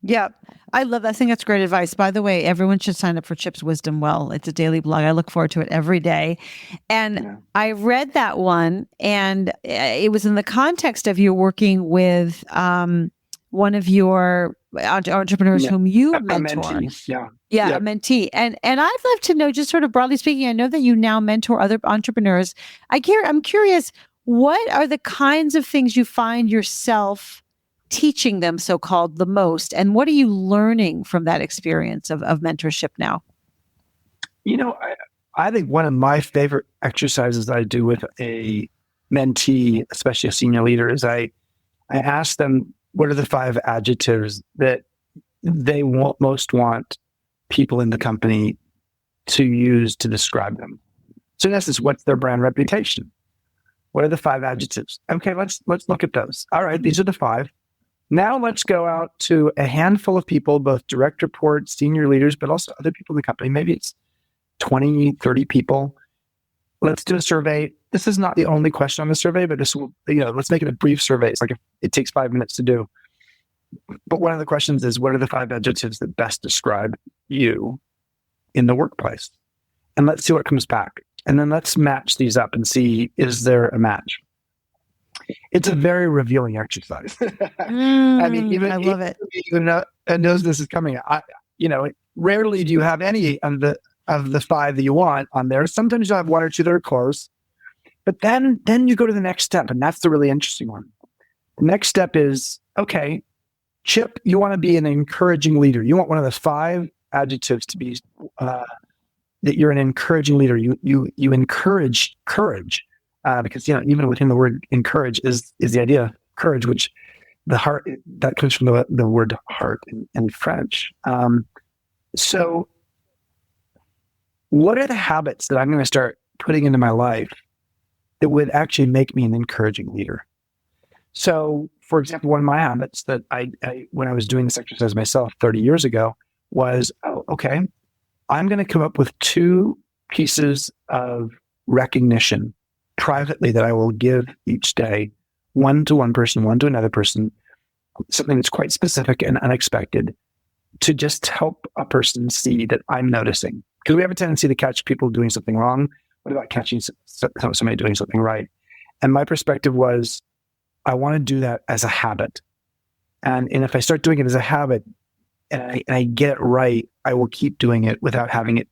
Yeah, I love that. I think that's great advice. By the way, everyone should sign up for Chip's Wisdom Well. It's a daily blog. I look forward to it every day. And I read that one, and it was in the context of you working with one of your entrepreneurs whom you mentor. A mentee. And I'd love to know, just sort of broadly speaking, I know that you now mentor other entrepreneurs. I'm curious, what are the kinds of things you find yourself teaching them, so-called, the most, and what are you learning from that experience of mentorship now? I think one of my favorite exercises that I do with a mentee, especially a senior leader, is I ask them, what are the 5 adjectives that they most want people in the company to use to describe them? So in essence, what's their brand reputation? What are the 5 adjectives? Okay, let's look at those. All right, these are the 5. Now let's go out to a handful of people, both direct reports, senior leaders, but also other people in the company. Maybe it's 20, 30 people. Let's do a survey. This is not the only question on the survey, but this will, let's make it a brief survey. It's like it takes 5 minutes to do. But one of the questions is, what are the 5 adjectives that best describe you in the workplace? And let's see what comes back. And then let's match these up and see, is there a match? It's a very revealing exercise. I mean, I love it. Even knows this is coming. Rarely do you have any of the 5 that you want on there. Sometimes you'll have 1 or 2 that are close. But then you go to the next step, and that's the really interesting one. The next step is, okay, Chip, you want to be an encouraging leader. You want one of the 5 adjectives to be that you're an encouraging leader. You encourage courage, because even within the word encourage is the idea of courage, which the heart that comes from the word heart in French. So, what are the habits that I'm going to start putting into my life that would actually make me an encouraging leader? So, for example, one of my habits that I when I was doing this exercise myself 30 years ago was, okay, I'm going to come up with 2 pieces of recognition privately that I will give each day, one to one person, one to another person, something that's quite specific and unexpected, to just help a person see that I'm noticing. Because we have a tendency to catch people doing something wrong. What about catching somebody doing something right? And my perspective was, I want to do that as a habit. And if I start doing it as a habit and I get it right, I will keep doing it without having it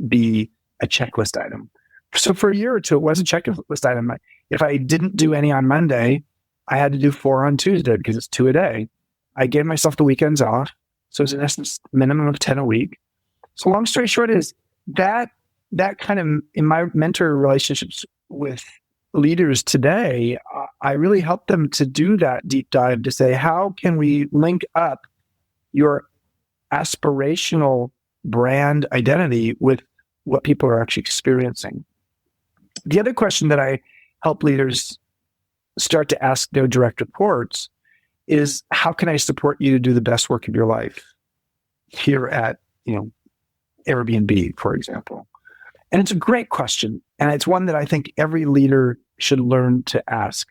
be a checklist item. So for a year or 2, it was a checklist item. If I didn't do any on Monday, I had to do 4 on Tuesday because it's 2 a day. I gave myself the weekends off. So it's in essence minimum of 10 a week. So long story short is that kind of, in my mentor relationships with leaders today, I really help them to do that deep dive to say, how can we link up your aspirational brand identity with what people are actually experiencing? The other question that I help leaders start to ask their direct reports is, how can I support you to do the best work of your life here at, Airbnb, for example? And it's a great question. And it's one that I think every leader should learn to ask.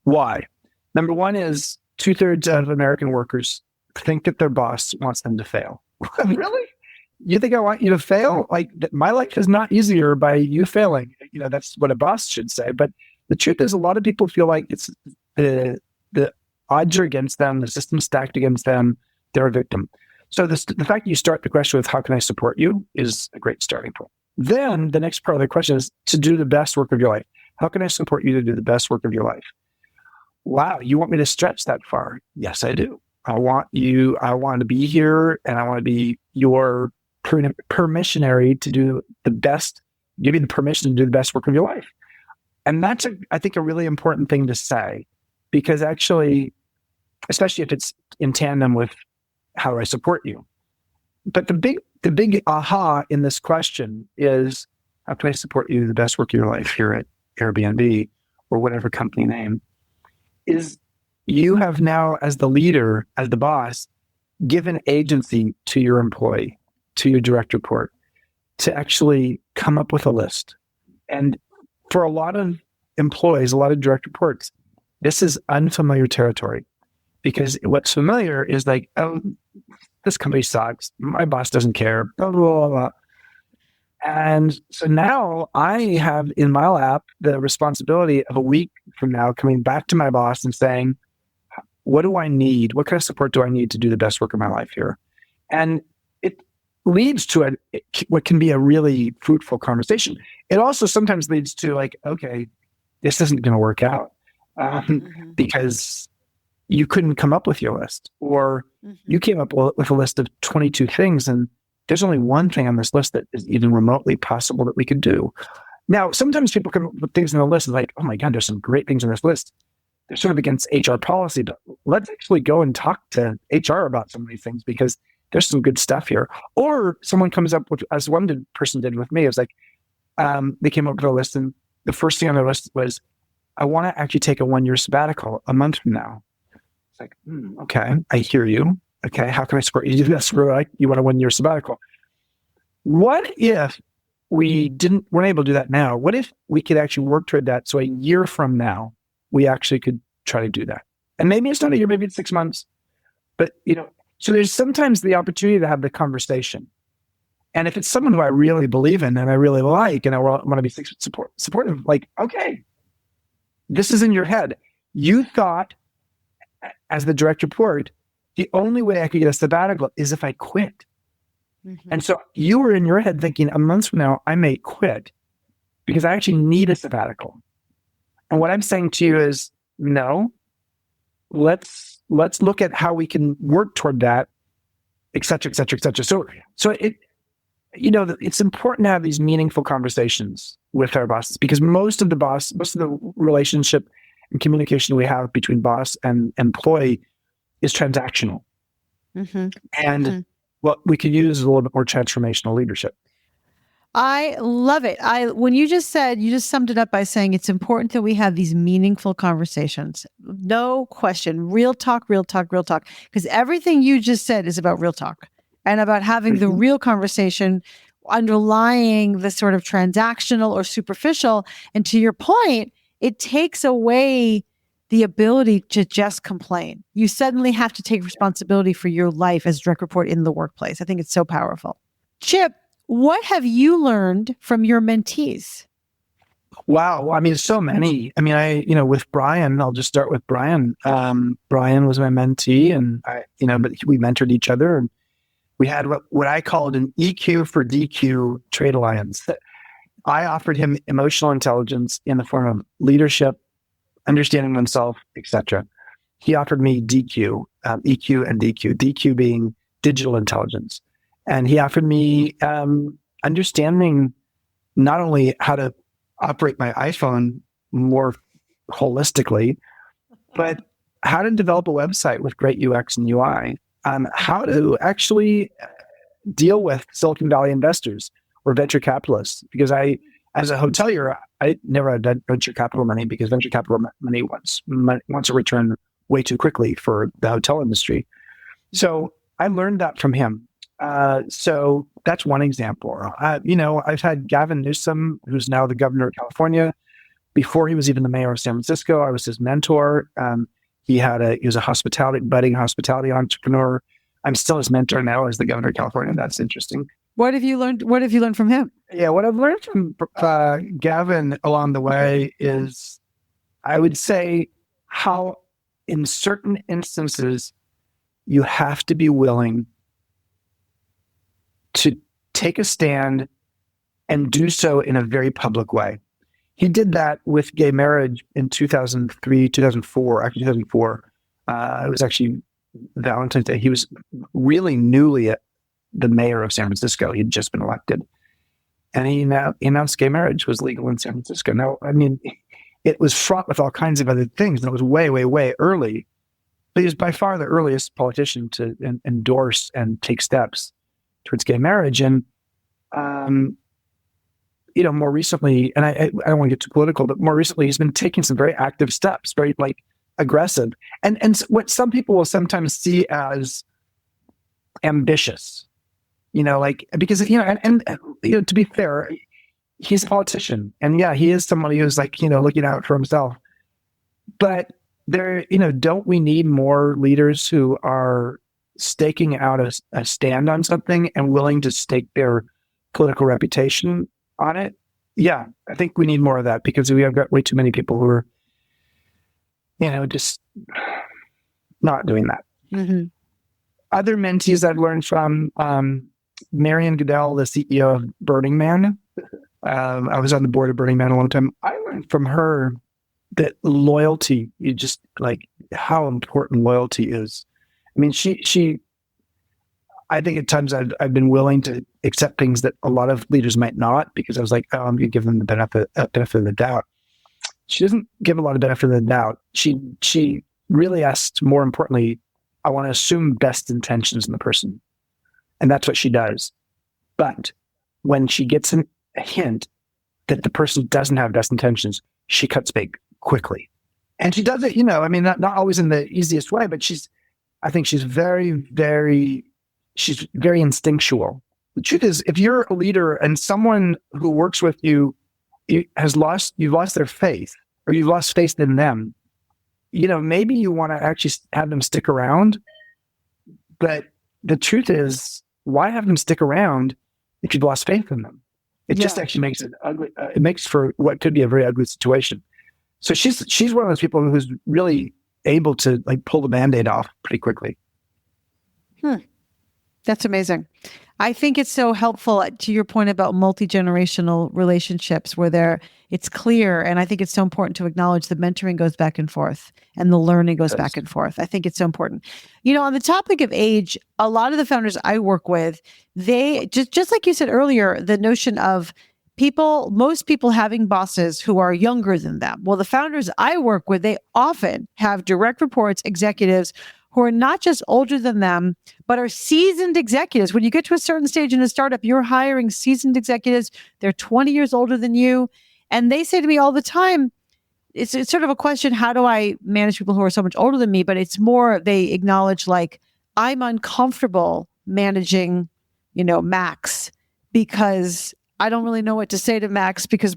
Why? Number one is 2/3 of American workers think that their boss wants them to fail. Really? You think I want you to fail? Like, my life is not easier by you failing. That's what a boss should say. But the truth is, a lot of people feel like it's the odds are against them, the system's stacked against them, they're a victim. So the fact that you start the question with, how can I support you, is a great starting point. Then the next part of the question is to do the best work of your life. How can I support you to do the best work of your life? Wow, you want me to stretch that far? Yes, I do. I want to be here, and I want to be your permissionary to do the best, give you the permission to do the best work of your life. And that's, I think, a really important thing to say, because actually, especially if it's in tandem with how do I support you. But the big aha in this question is, how can I support you to the best work of your life here at Airbnb or whatever company name? Is you have now, as the leader, as the boss, given agency to your employee, to your direct report, to actually come up with a list. And for a lot of employees, a lot of direct reports, this is unfamiliar territory, because what's familiar is like, oh, this company sucks. My boss doesn't care. Blah, blah, blah, blah. And so now I have in my lap the responsibility of a week from now coming back to my boss and saying, what do I need? What kind of support do I need to do the best work of my life here? And it leads to what can be a really fruitful conversation. It also sometimes leads to like, okay, this isn't going to work out because you couldn't come up with your list, or you came up with a list of 22 things, and there's only one thing on this list that is even remotely possible that we could do. Now, sometimes people come up with things on the list and like, oh my God, there's some great things on this list. They're sort of against HR policy, but let's actually go and talk to HR about some of these things, because there's some good stuff here. Or someone comes up with, as one person did with me, it was like, they came up with a list, and the first thing on their list was, I want to actually take a 1-year sabbatical a month from now. It's like, okay, I hear you. Okay, how can I support you? That's right. You want to win your sabbatical. What if weren't able to do that now? What if we could actually work toward that? So a year from now, we actually could try to do that. And maybe it's not a year, maybe it's 6 months. But, so there's sometimes the opportunity to have the conversation. And if it's someone who I really believe in and I really like and I want to be supportive, like, okay, this is in your head. You thought, as the direct report, the only way I could get a sabbatical is if I quit. Mm-hmm. And so you were in your head thinking a month from now, I may quit because I actually need a sabbatical. And what I'm saying to you is, no, let's look at how we can work toward that, et cetera, et cetera, et cetera. So it's important to have these meaningful conversations with our bosses because most of the relationship and communication we have between boss and employee is transactional. Mm-hmm. And what we could use is a little bit more transformational leadership. I love it. When you just summed it up by saying it's important that we have these meaningful conversations. No question. Real talk, real talk, real talk. Because everything you just said is about real talk and about having the real conversation underlying the sort of transactional or superficial. And to your point, it takes away the ability to just complain. You suddenly have to take responsibility for your life as direct report in the workplace. I think it's so powerful. Chip, what have you learned from your mentees? Wow. I mean, so many. I mean, with Brian, I'll just start with Brian. Brian was my mentee and but we mentored each other and we had what I called an EQ for DQ trade alliance. I offered him emotional intelligence in the form of leadership, understanding oneself, etc. He offered me DQ, EQ and DQ, DQ being digital intelligence. And he offered me understanding not only how to operate my iPhone more holistically, but how to develop a website with great UX and UI, how to actually deal with Silicon Valley investors or venture capitalists. Because as a hotelier, I never had venture capital money because venture capital money wants a return way too quickly for the hotel industry. So I learned that from him. So that's one example. I've had Gavin Newsom, who's now the governor of California. Before he was even the mayor of San Francisco, I was his mentor. He was a budding hospitality entrepreneur. I'm still his mentor now as the governor of California. That's interesting. What have you learned from him? Yeah, what I've learned from Gavin along the way is, I would say, how in certain instances you have to be willing to take a stand and do so in a very public way. He did that with gay marriage in 2003, 2004, actually 2004. It was actually Valentine's Day. He was really newly the mayor of San Francisco. He'd just been elected. And he announced gay marriage was legal in San Francisco. Now, I mean, it was fraught with all kinds of other things, and it was way, way, way early. But he was by far the earliest politician to endorse and take steps towards gay marriage. And, more recently, and I don't want to get too political, but more recently, he's been taking some very active steps, very aggressive. And what some people will sometimes see as ambitious, because, to be fair, he's a politician. And yeah, he is somebody who's looking out for himself. But don't we need more leaders who are staking out a stand on something and willing to stake their political reputation on it? Yeah, I think we need more of that because we have got way too many people who are, just not doing that. Mm-hmm. Other mentees I've learned from, Marian Goodell, the CEO of Burning Man. I was on the board of Burning Man a long time. I learned from her that loyalty, how important loyalty is. I mean, I think at times I've been willing to accept things that a lot of leaders might not, because I was like, I'm going to give them the benefit of the doubt. She doesn't give a lot of benefit of the doubt. She really asks, more importantly, I want to assume best intentions in the person. And that's what she does. But when she gets a hint that the person doesn't have best intentions, she cuts bait quickly. And she does it, I mean, not always in the easiest way, but I think she's she's very instinctual. The truth is, if you're a leader and someone who works with you you've lost their faith, or you've lost faith in them, maybe you want to actually have them stick around. But the truth is, why have them stick around if you've lost faith in them? It just actually makes it ugly. It makes for what could be a very ugly situation. So she's one of those people who's really able to pull the Band-Aid off pretty quickly. That's amazing. I think it's so helpful to your point about multi-generational relationships where it's clear. And I think it's so important to acknowledge the mentoring goes back and forth and the learning goes back and forth. I think it's so important. On the topic of age, a lot of the founders I work with, they just like you said earlier, the notion of most people having bosses who are younger than them. Well, the founders I work with, they often have direct reports, executives who are not just older than them, but are seasoned executives. When you get to a certain stage in a startup, you're hiring seasoned executives. They're 20 years older than you. And they say to me all the time, it's sort of a question, how do I manage people who are so much older than me? But it's more, they acknowledge I'm uncomfortable managing, Max, because I don't really know what to say to Max, because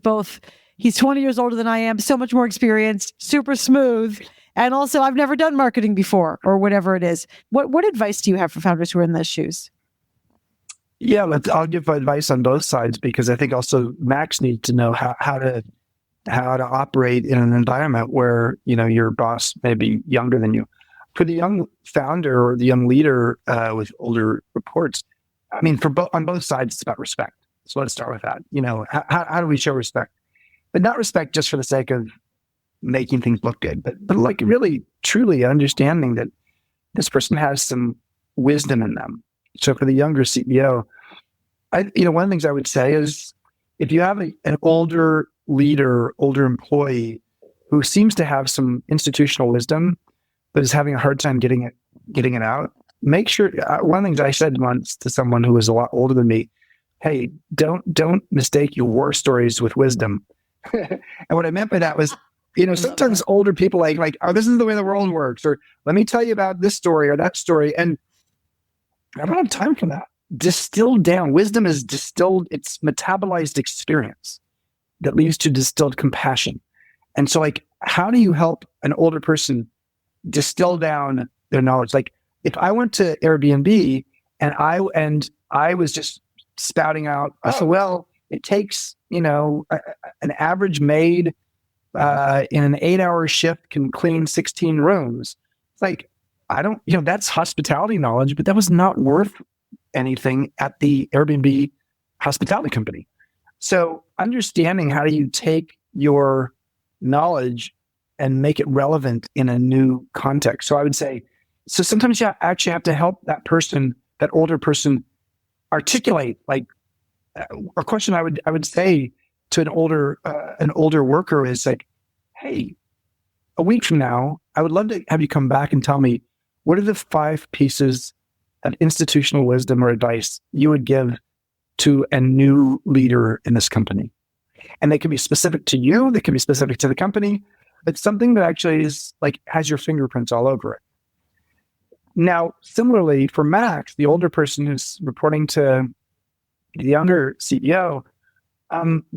he's 20 years older than I am, so much more experienced, super smooth. And also, I've never done marketing before, or whatever it is. What advice do you have for founders who are in those shoes? Yeah, I'll give advice on both sides, because I think also Max needs to know how to operate in an environment where your boss may be younger than you. For the young founder or the young leader with older reports, I mean, on both sides, it's about respect. So let's start with that. How do we show respect? But not respect just for the sake of making things look good, but really truly understanding that this person has some wisdom in them. So for the younger CEO, one of the things I would say is, if you have an older leader, older employee who seems to have some institutional wisdom, but is having a hard time getting it out, make sure. One of the things I said once to someone who was a lot older than me, hey, don't mistake your war stories with wisdom. And what I meant by that was, sometimes older people oh, this is the way the world works, or let me tell you about this story or that story. And I don't have time for that. Distilled down. Wisdom is distilled. It's metabolized experience that leads to distilled compassion. And so how do you help an older person distill down their knowledge? If I went to Airbnb and I was just spouting out, well, it takes, an average maid in an 8-hour shift can clean 16 rooms. It's I don't, that's hospitality knowledge, but that was not worth anything at the Airbnb hospitality company. So understanding how do you take your knowledge and make it relevant in a new context. So I would say, sometimes you actually have to help that person, that older person, articulate a question I would say to an older worker is hey, a week from now, I would love to have you come back and tell me, what are the 5 pieces of institutional wisdom or advice you would give to a new leader in this company? And they can be specific to you, they can be specific to the company, but something that actually is has your fingerprints all over it. Now, similarly for Max, the older person who's reporting to the younger CEO,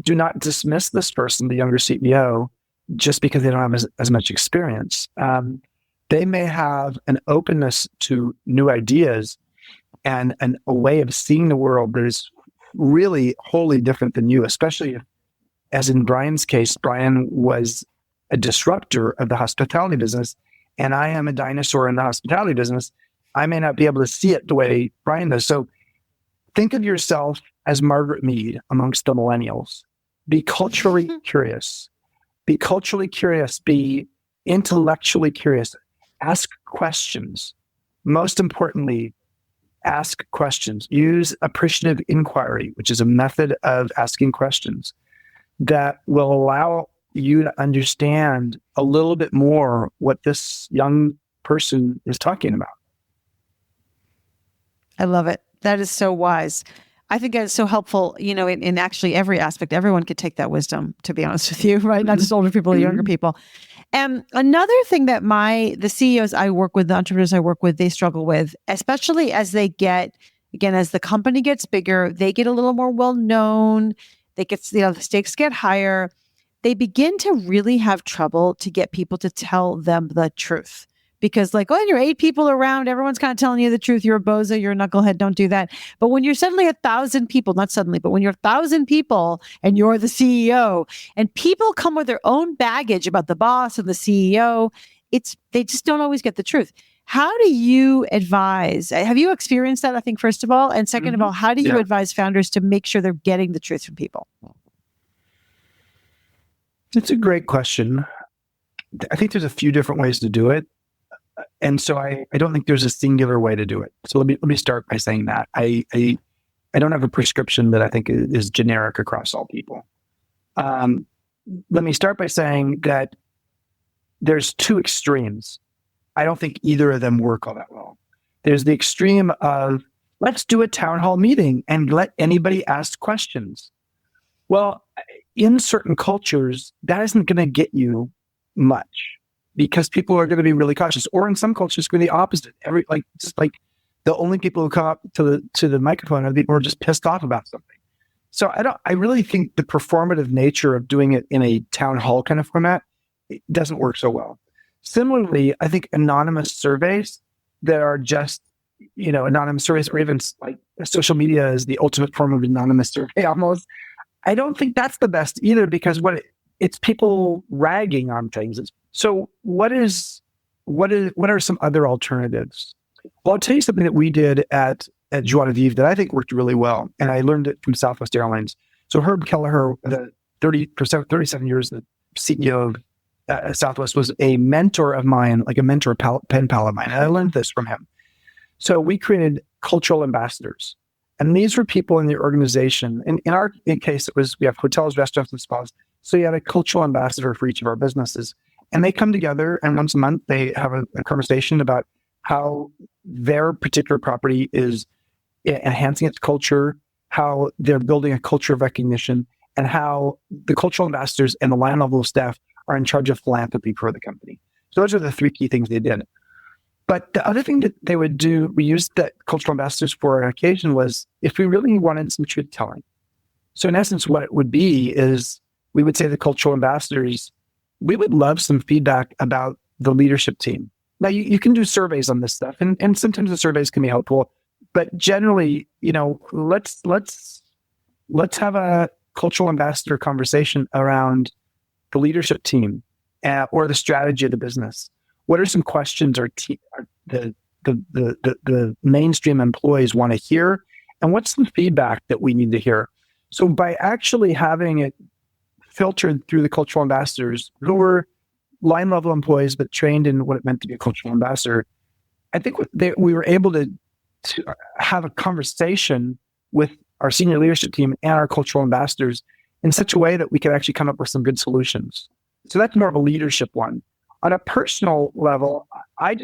do not dismiss this person, the younger CEO, just because they don't have as much experience. They may have an openness to new ideas and a way of seeing the world that is really wholly different than you, especially if, as in Brian's case, Brian was a disruptor of the hospitality business, and I am a dinosaur in the hospitality business. I may not be able to see it the way Brian does. So think of yourself as Margaret Mead amongst the millennials. Be culturally curious. Be culturally curious. Be intellectually curious. Ask questions. Most importantly, ask questions. Use appreciative inquiry, which is a method of asking questions that will allow you to understand a little bit more what this young person is talking about. I love it. That is so wise. I think that's so helpful, in actually every aspect. Everyone could take that wisdom, to be honest with you, right? Not just older people or younger people. And another thing that the CEOs I work with, the entrepreneurs I work with, they struggle with, especially as they get, again, as the company gets bigger, they get a little more well known. The stakes get higher. They begin to really have trouble to get people to tell them the truth. Because like, oh, you're 8 people around, everyone's kind of telling you the truth. You're a bozo, you're a knucklehead, don't do that. But when you're suddenly 1,000 people, not suddenly, but when you're 1,000 people and you're the CEO and people come with their own baggage about the boss and the CEO, they just don't always get the truth. How do you advise? Have you experienced that, I think, first of all? And second of all, how do you advise founders to make sure they're getting the truth from people? It's a great question. I think there's a few different ways to do it. And so I don't think there's a singular way to do it. So let me start by saying that I don't have a prescription that I think is generic across all people. Let me start by saying that there's 2 extremes. I don't think either of them work all that well. There's the extreme of let's do a town hall meeting and let anybody ask questions. Well, in certain cultures, that isn't going to get you much, because people are going to be really cautious. Or in some cultures, it's going to be the opposite. The only people who come up to the microphone are the people who are just pissed off about something. So I really think the performative nature of doing it in a town hall kind of format, it doesn't work so well. Similarly, I think anonymous surveys that are just, anonymous surveys, or even like social media is the ultimate form of anonymous survey almost. I don't think that's the best either, because it's people ragging on things. So what are some other alternatives? Well, I'll tell you something that we did at Joie de Vivre that I think worked really well. And I learned it from Southwest Airlines. So Herb Kelleher, the 37 years, the CEO of Southwest, was a mentor of mine, like a mentor pen pal of mine. And I learned this from him. So we created cultural ambassadors. And these were people in the organization. And in our case, we have hotels, restaurants, and spas. So you had a cultural ambassador for each of our businesses. And they come together, and once a month, they have a conversation about how their particular property is enhancing its culture, how they're building a culture of recognition, and how the cultural ambassadors and the line level staff are in charge of philanthropy for the company. So those are the 3 key things they did. But the other thing that they would do, we used the cultural ambassadors for an occasion, was if we really wanted some truth telling. So in essence, what it would be is we would say to the cultural ambassadors, we would love some feedback about the leadership team. Now, you can do surveys on this stuff, and sometimes the surveys can be helpful. But generally, let's have a cultural ambassador conversation around the leadership team or the strategy of the business. What are some questions the mainstream employees want to hear, and what's the feedback that we need to hear? So by actually having it filtered through the cultural ambassadors who were line level employees but trained in what it meant to be a cultural ambassador, I think we were able to have a conversation with our senior leadership team and our cultural ambassadors in such a way that we could actually come up with some good solutions. So that's more of a leadership one. On a personal level, I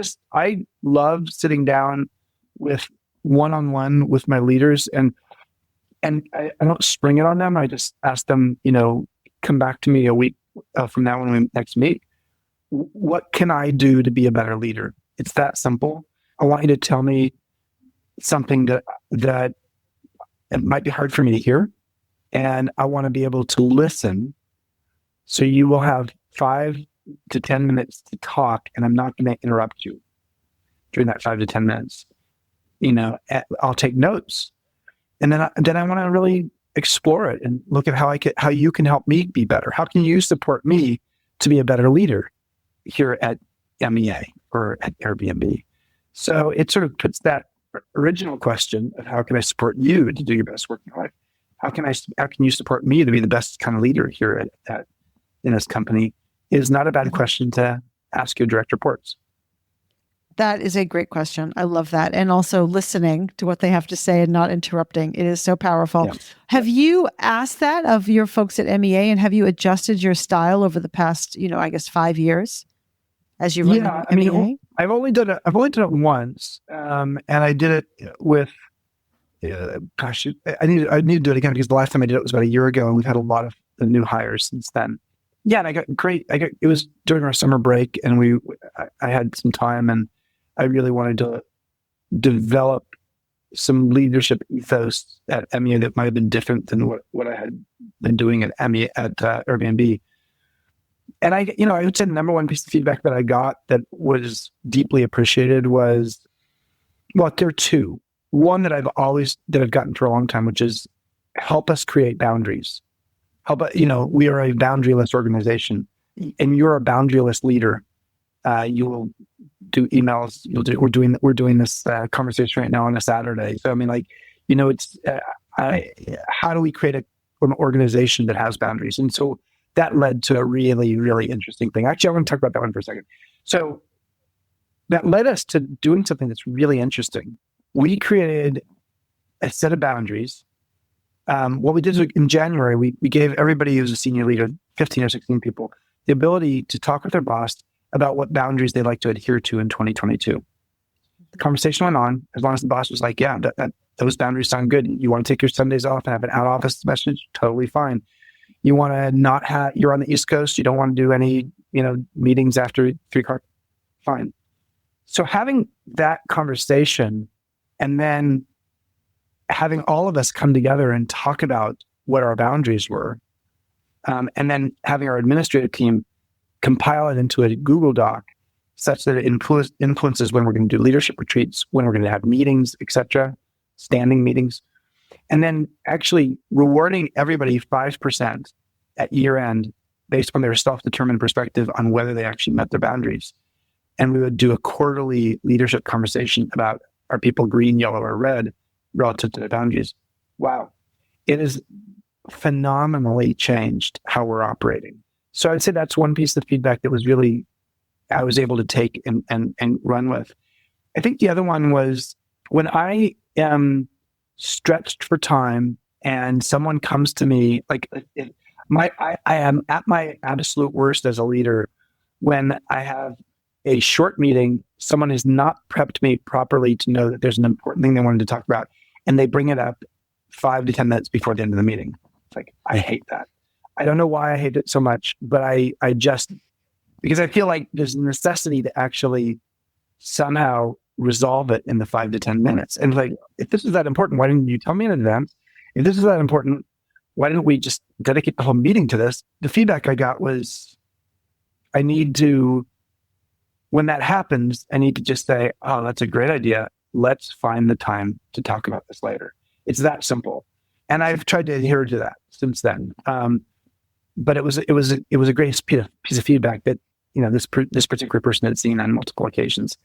love sitting down with one-on-one with my leaders, and I don't spring it on them. I just ask them, come back to me a week from now when we next meet. What can I do to be a better leader? It's that simple. I want you to tell me something that it might be hard for me to hear, and I want to be able to listen. So you will have 5 to 10 minutes to talk, and I'm not going to interrupt you during that 5 to 10 minutes. I'll take notes, and then I want to really explore it and look at how you can help me be better. How can you support me to be a better leader here at MEA or at Airbnb? So it sort of puts that original question of how can I support you to do your best work in your life? How can you support me to be the best kind of leader here in this company? Is not a bad question to ask your direct reports. That is a great question. I love that. And also listening to what they have to say and not interrupting. It is so powerful. Yeah. Have you asked that of your folks at MEA, and have you adjusted your style over the past, 5 yeyears as you run MEA? I've only done it once. And I did it with, I need to do it again, because the last time I did it was about a year ago, and we've had a lot of the new hires since then. Yeah, and it was during our summer break, and I had some time, and I really wanted to develop some leadership ethos at MEA that might have been different than what I had been doing at MEA at Airbnb. And I would say the number one piece of feedback that I got that was deeply appreciated was, well, there are two. One that I've gotten for a long time, which is help us create boundaries. How about, we are a boundaryless organization, and you're a boundaryless leader. You will do emails. We're doing this conversation right now on a Saturday. So I mean, it's how do we create an organization that has boundaries? And so that led to a really, really interesting thing. Actually, I want to talk about that one for a second. So that led us to doing something that's really interesting. We created a set of boundaries. What we did is in January, we gave everybody who's a senior leader, 15 or 16 people, the ability to talk with their boss about what boundaries they'd like to adhere to in 2022. The conversation went on as long as the boss was like, yeah, those boundaries sound good. You want to take your Sundays off and have an out office message? Totally fine. You want to you're on the East Coast. You don't want to do any, meetings after 3:00. Fine. So having that conversation and then having all of us come together and talk about what our boundaries were, and then having our administrative team compile it into a Google Doc such that it influences when we're going to do leadership retreats, when we're going to have meetings, etc., standing meetings, and then actually rewarding everybody 5% at year end based on their self-determined perspective on whether they actually met their boundaries. And we would do a quarterly leadership conversation about, are people green, yellow, or red relative to their boundaries? Wow. It has phenomenally changed how we're operating. So I'd say that's one piece of feedback that was really, I was able to take and run with. I think the other one was when I am stretched for time and someone comes to me, I am at my absolute worst as a leader when I have a short meeting, someone has not prepped me properly to know that there's an important thing they wanted to talk about, and they bring it up 5 to 10 minutes before the end of the meeting. It's like, I hate that. I don't know why I hate it so much, but I just, because I feel like there's a necessity to actually somehow resolve it in the 5 to 10 minutes. And if this is that important, why didn't you tell me in advance? If this is that important, why didn't we just dedicate the whole meeting to this? The feedback I got was, when that happens, I need to just say, oh, that's a great idea. Let's find the time to talk about this later. It's that simple. And I've tried to adhere to that since then. But it was a great piece of feedback that, this particular person had seen on multiple occasions,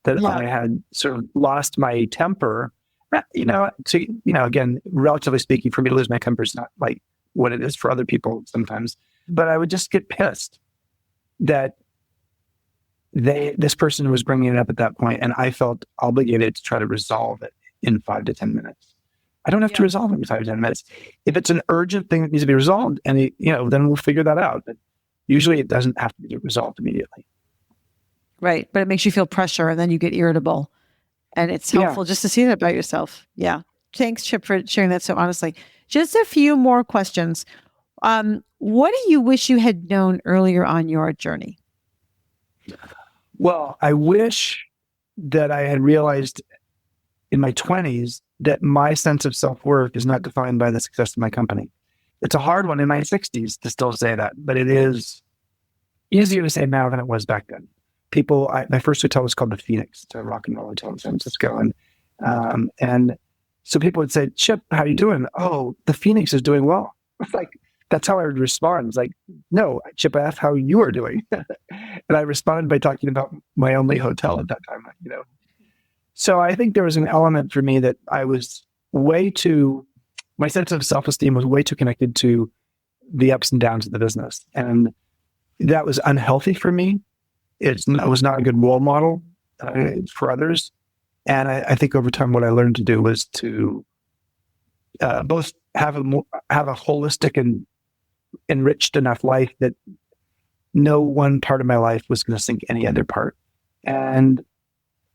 that I had sort of lost my temper. Again, relatively speaking, for me to lose my temper is not like what it is for other people sometimes. But I would just get pissed that this person was bringing it up at that point, and I felt obligated to try to resolve it in 5 to 10 minutes. I don't have to resolve it in 5 to 10 minutes. If it's an urgent thing that needs to be resolved, and then we'll figure that out. But usually, it doesn't have to be resolved immediately. Right, but it makes you feel pressure, and then you get irritable. And it's helpful just to see that about yourself. Yeah. Thanks, Chip, for sharing that so honestly. Just a few more questions. What do you wish you had known earlier on your journey? Well, I wish that I had realized in my 20s that my sense of self-worth is not defined by the success of my company. It's a hard one in my 60s to still say that, but it is easier to say now than it was back then. My first hotel was called the Phoenix. It's a rock and roll hotel in San Francisco. And so people would say, Chip, how are you doing? Oh, the Phoenix is doing well. It's like, that's how I would respond. It's like, no, Chip, I asked how you are doing. And I responded by talking about my only hotel at that time, So I think there was an element for me that I was my sense of self-esteem was way too connected to the ups and downs of the business. And that was unhealthy for me. It was not a good role model for others. And I think over time, what I learned to do was to both have a holistic and enriched enough life that no one part of my life was going to sink any other part. And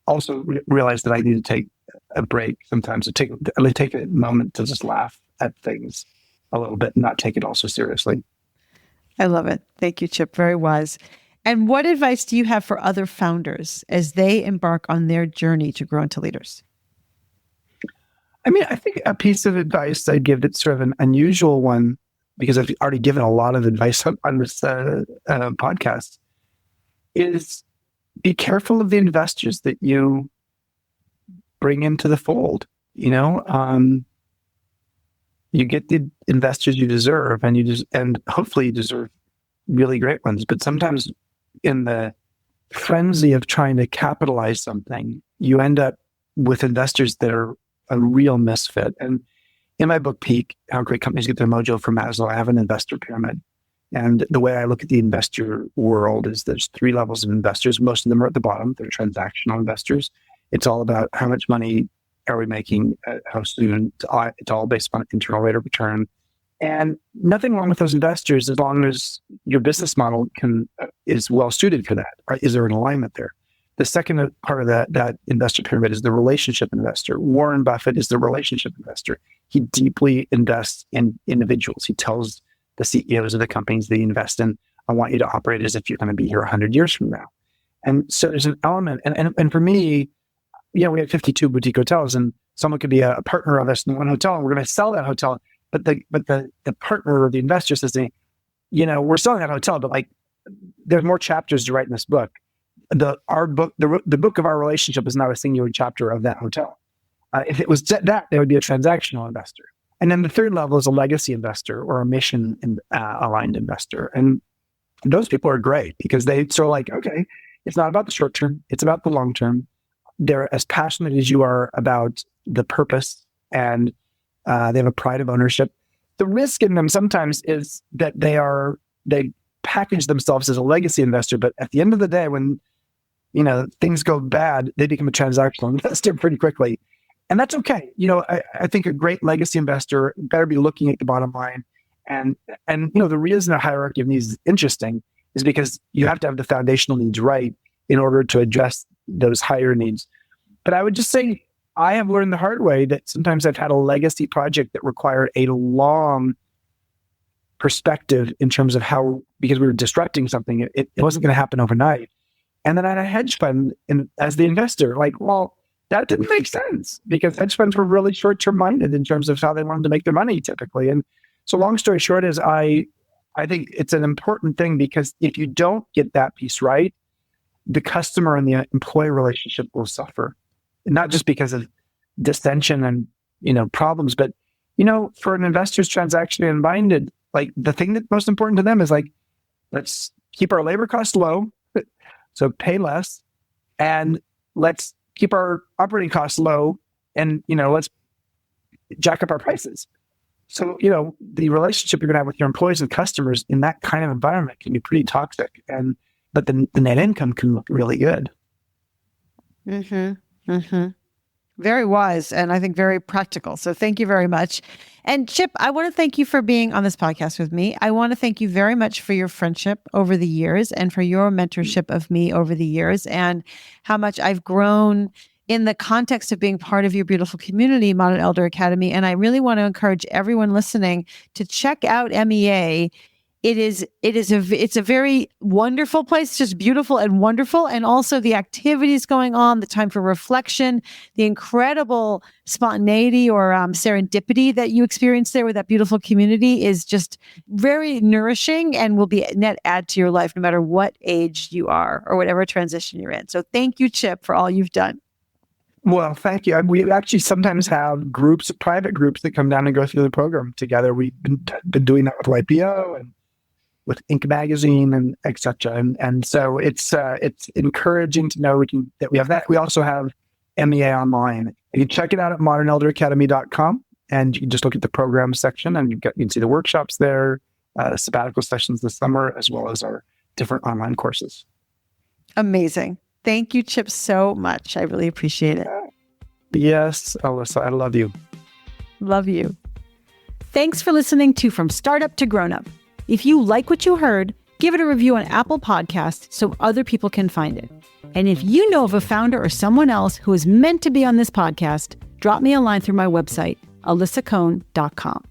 also realize that I need to take a break sometimes, to take a moment to just laugh at things a little bit and not take it all so seriously. I love it. Thank you, Chip. Very wise. And what advice do you have for other founders as they embark on their journey to grow into leaders? I mean, I think a piece of advice I'd give that's sort of an unusual one, because I've already given a lot of advice on this podcast, is be careful of the investors that you bring into the fold. You get the investors you deserve, and hopefully you deserve really great ones. But sometimes in the frenzy of trying to capitalize something, you end up with investors that are a real misfit. And in my book, Peak, How Great Companies Get Their Mojo from Maslow, I have an investor pyramid. And the way I look at the investor world is there's 3 levels of investors. Most of them are at the bottom. They're transactional investors. It's all about how much money are we making, how soon. It's all based on internal rate of return. And nothing wrong with those investors as long as your business model is well suited for that. Right? Is there an alignment there? The second part of that investor pyramid is the relationship investor. Warren Buffett is the relationship investor. He deeply invests in individuals. He tells the CEOs of the companies they invest in, I want you to operate as if you're going to be here 100 years from now. And so there's an element. And for me, we have 52 boutique hotels, and someone could be a partner of us in one hotel, and we're going to sell that hotel. But the partner or the investor says to me, we're selling that hotel, but like there's more chapters to write in this book. The book of our relationship is not a singular chapter of that hotel. If it was that, there would be a transactional investor. And then the third level is a legacy investor or a mission aligned investor. And those people are great because they sort of like, okay, it's not about the short term, it's about the long term. They're as passionate as you are about the purpose, and they have a pride of ownership. The risk in them sometimes is that they package themselves as a legacy investor, but at the end of the day, when things go bad, they become a transactional investor pretty quickly. And that's okay. I think a great legacy investor better be looking at the bottom line. And the reason a hierarchy of needs is interesting is because you have to have the foundational needs right in order to address those higher needs. But I would just say, I have learned the hard way that sometimes I've had a legacy project that required a long perspective in terms of because we were disrupting something, it wasn't going to happen overnight. And then I had a hedge fund as the investor, that didn't make sense because hedge funds were really short-term minded in terms of how they wanted to make their money typically. And so long story short is I think it's an important thing because if you don't get that piece right, the customer and the employee relationship will suffer. And not just because of dissension and, problems, but, for an investor's transactionally minded, the thing that's most important to them is let's keep our labor costs low. So pay less, and let's keep our operating costs low, and, let's jack up our prices. So, the relationship you're going to have with your employees and customers in that kind of environment can be pretty toxic, but the net income can look really good. Mm-hmm. Mm-hmm. Very wise, and I think very practical. So thank you very much. And Chip, I want to thank you for being on this podcast with me. I want to thank you very much for your friendship over the years and for your mentorship of me over the years and how much I've grown in the context of being part of your beautiful community, Modern Elder Academy. And I really want to encourage everyone listening to check out MEA. It's a very wonderful place, just beautiful and wonderful. And also the activities going on, the time for reflection, the incredible spontaneity or serendipity that you experience there with that beautiful community is just very nourishing and will be a net add to your life, no matter what age you are or whatever transition you're in. So thank you, Chip, for all you've done. Well, thank you. We actually sometimes have private groups that come down and go through the program together. We've been doing that with YPO and with Inc. magazine and et cetera. And so it's encouraging to know that we have that. We also have MEA online. You can check it out at modernelderacademy.com, and you can just look at the program section, and you can see the workshops there, sabbatical sessions this summer, as well as our different online courses. Amazing. Thank you, Chip, so much. I really appreciate it. Yes, Alisa, I love you. Love you. Thanks for listening to From Startup to Grown Up. If you like what you heard, give it a review on Apple Podcasts so other people can find it. And if you know of a founder or someone else who is meant to be on this podcast, drop me a line through my website, alisacohn.com.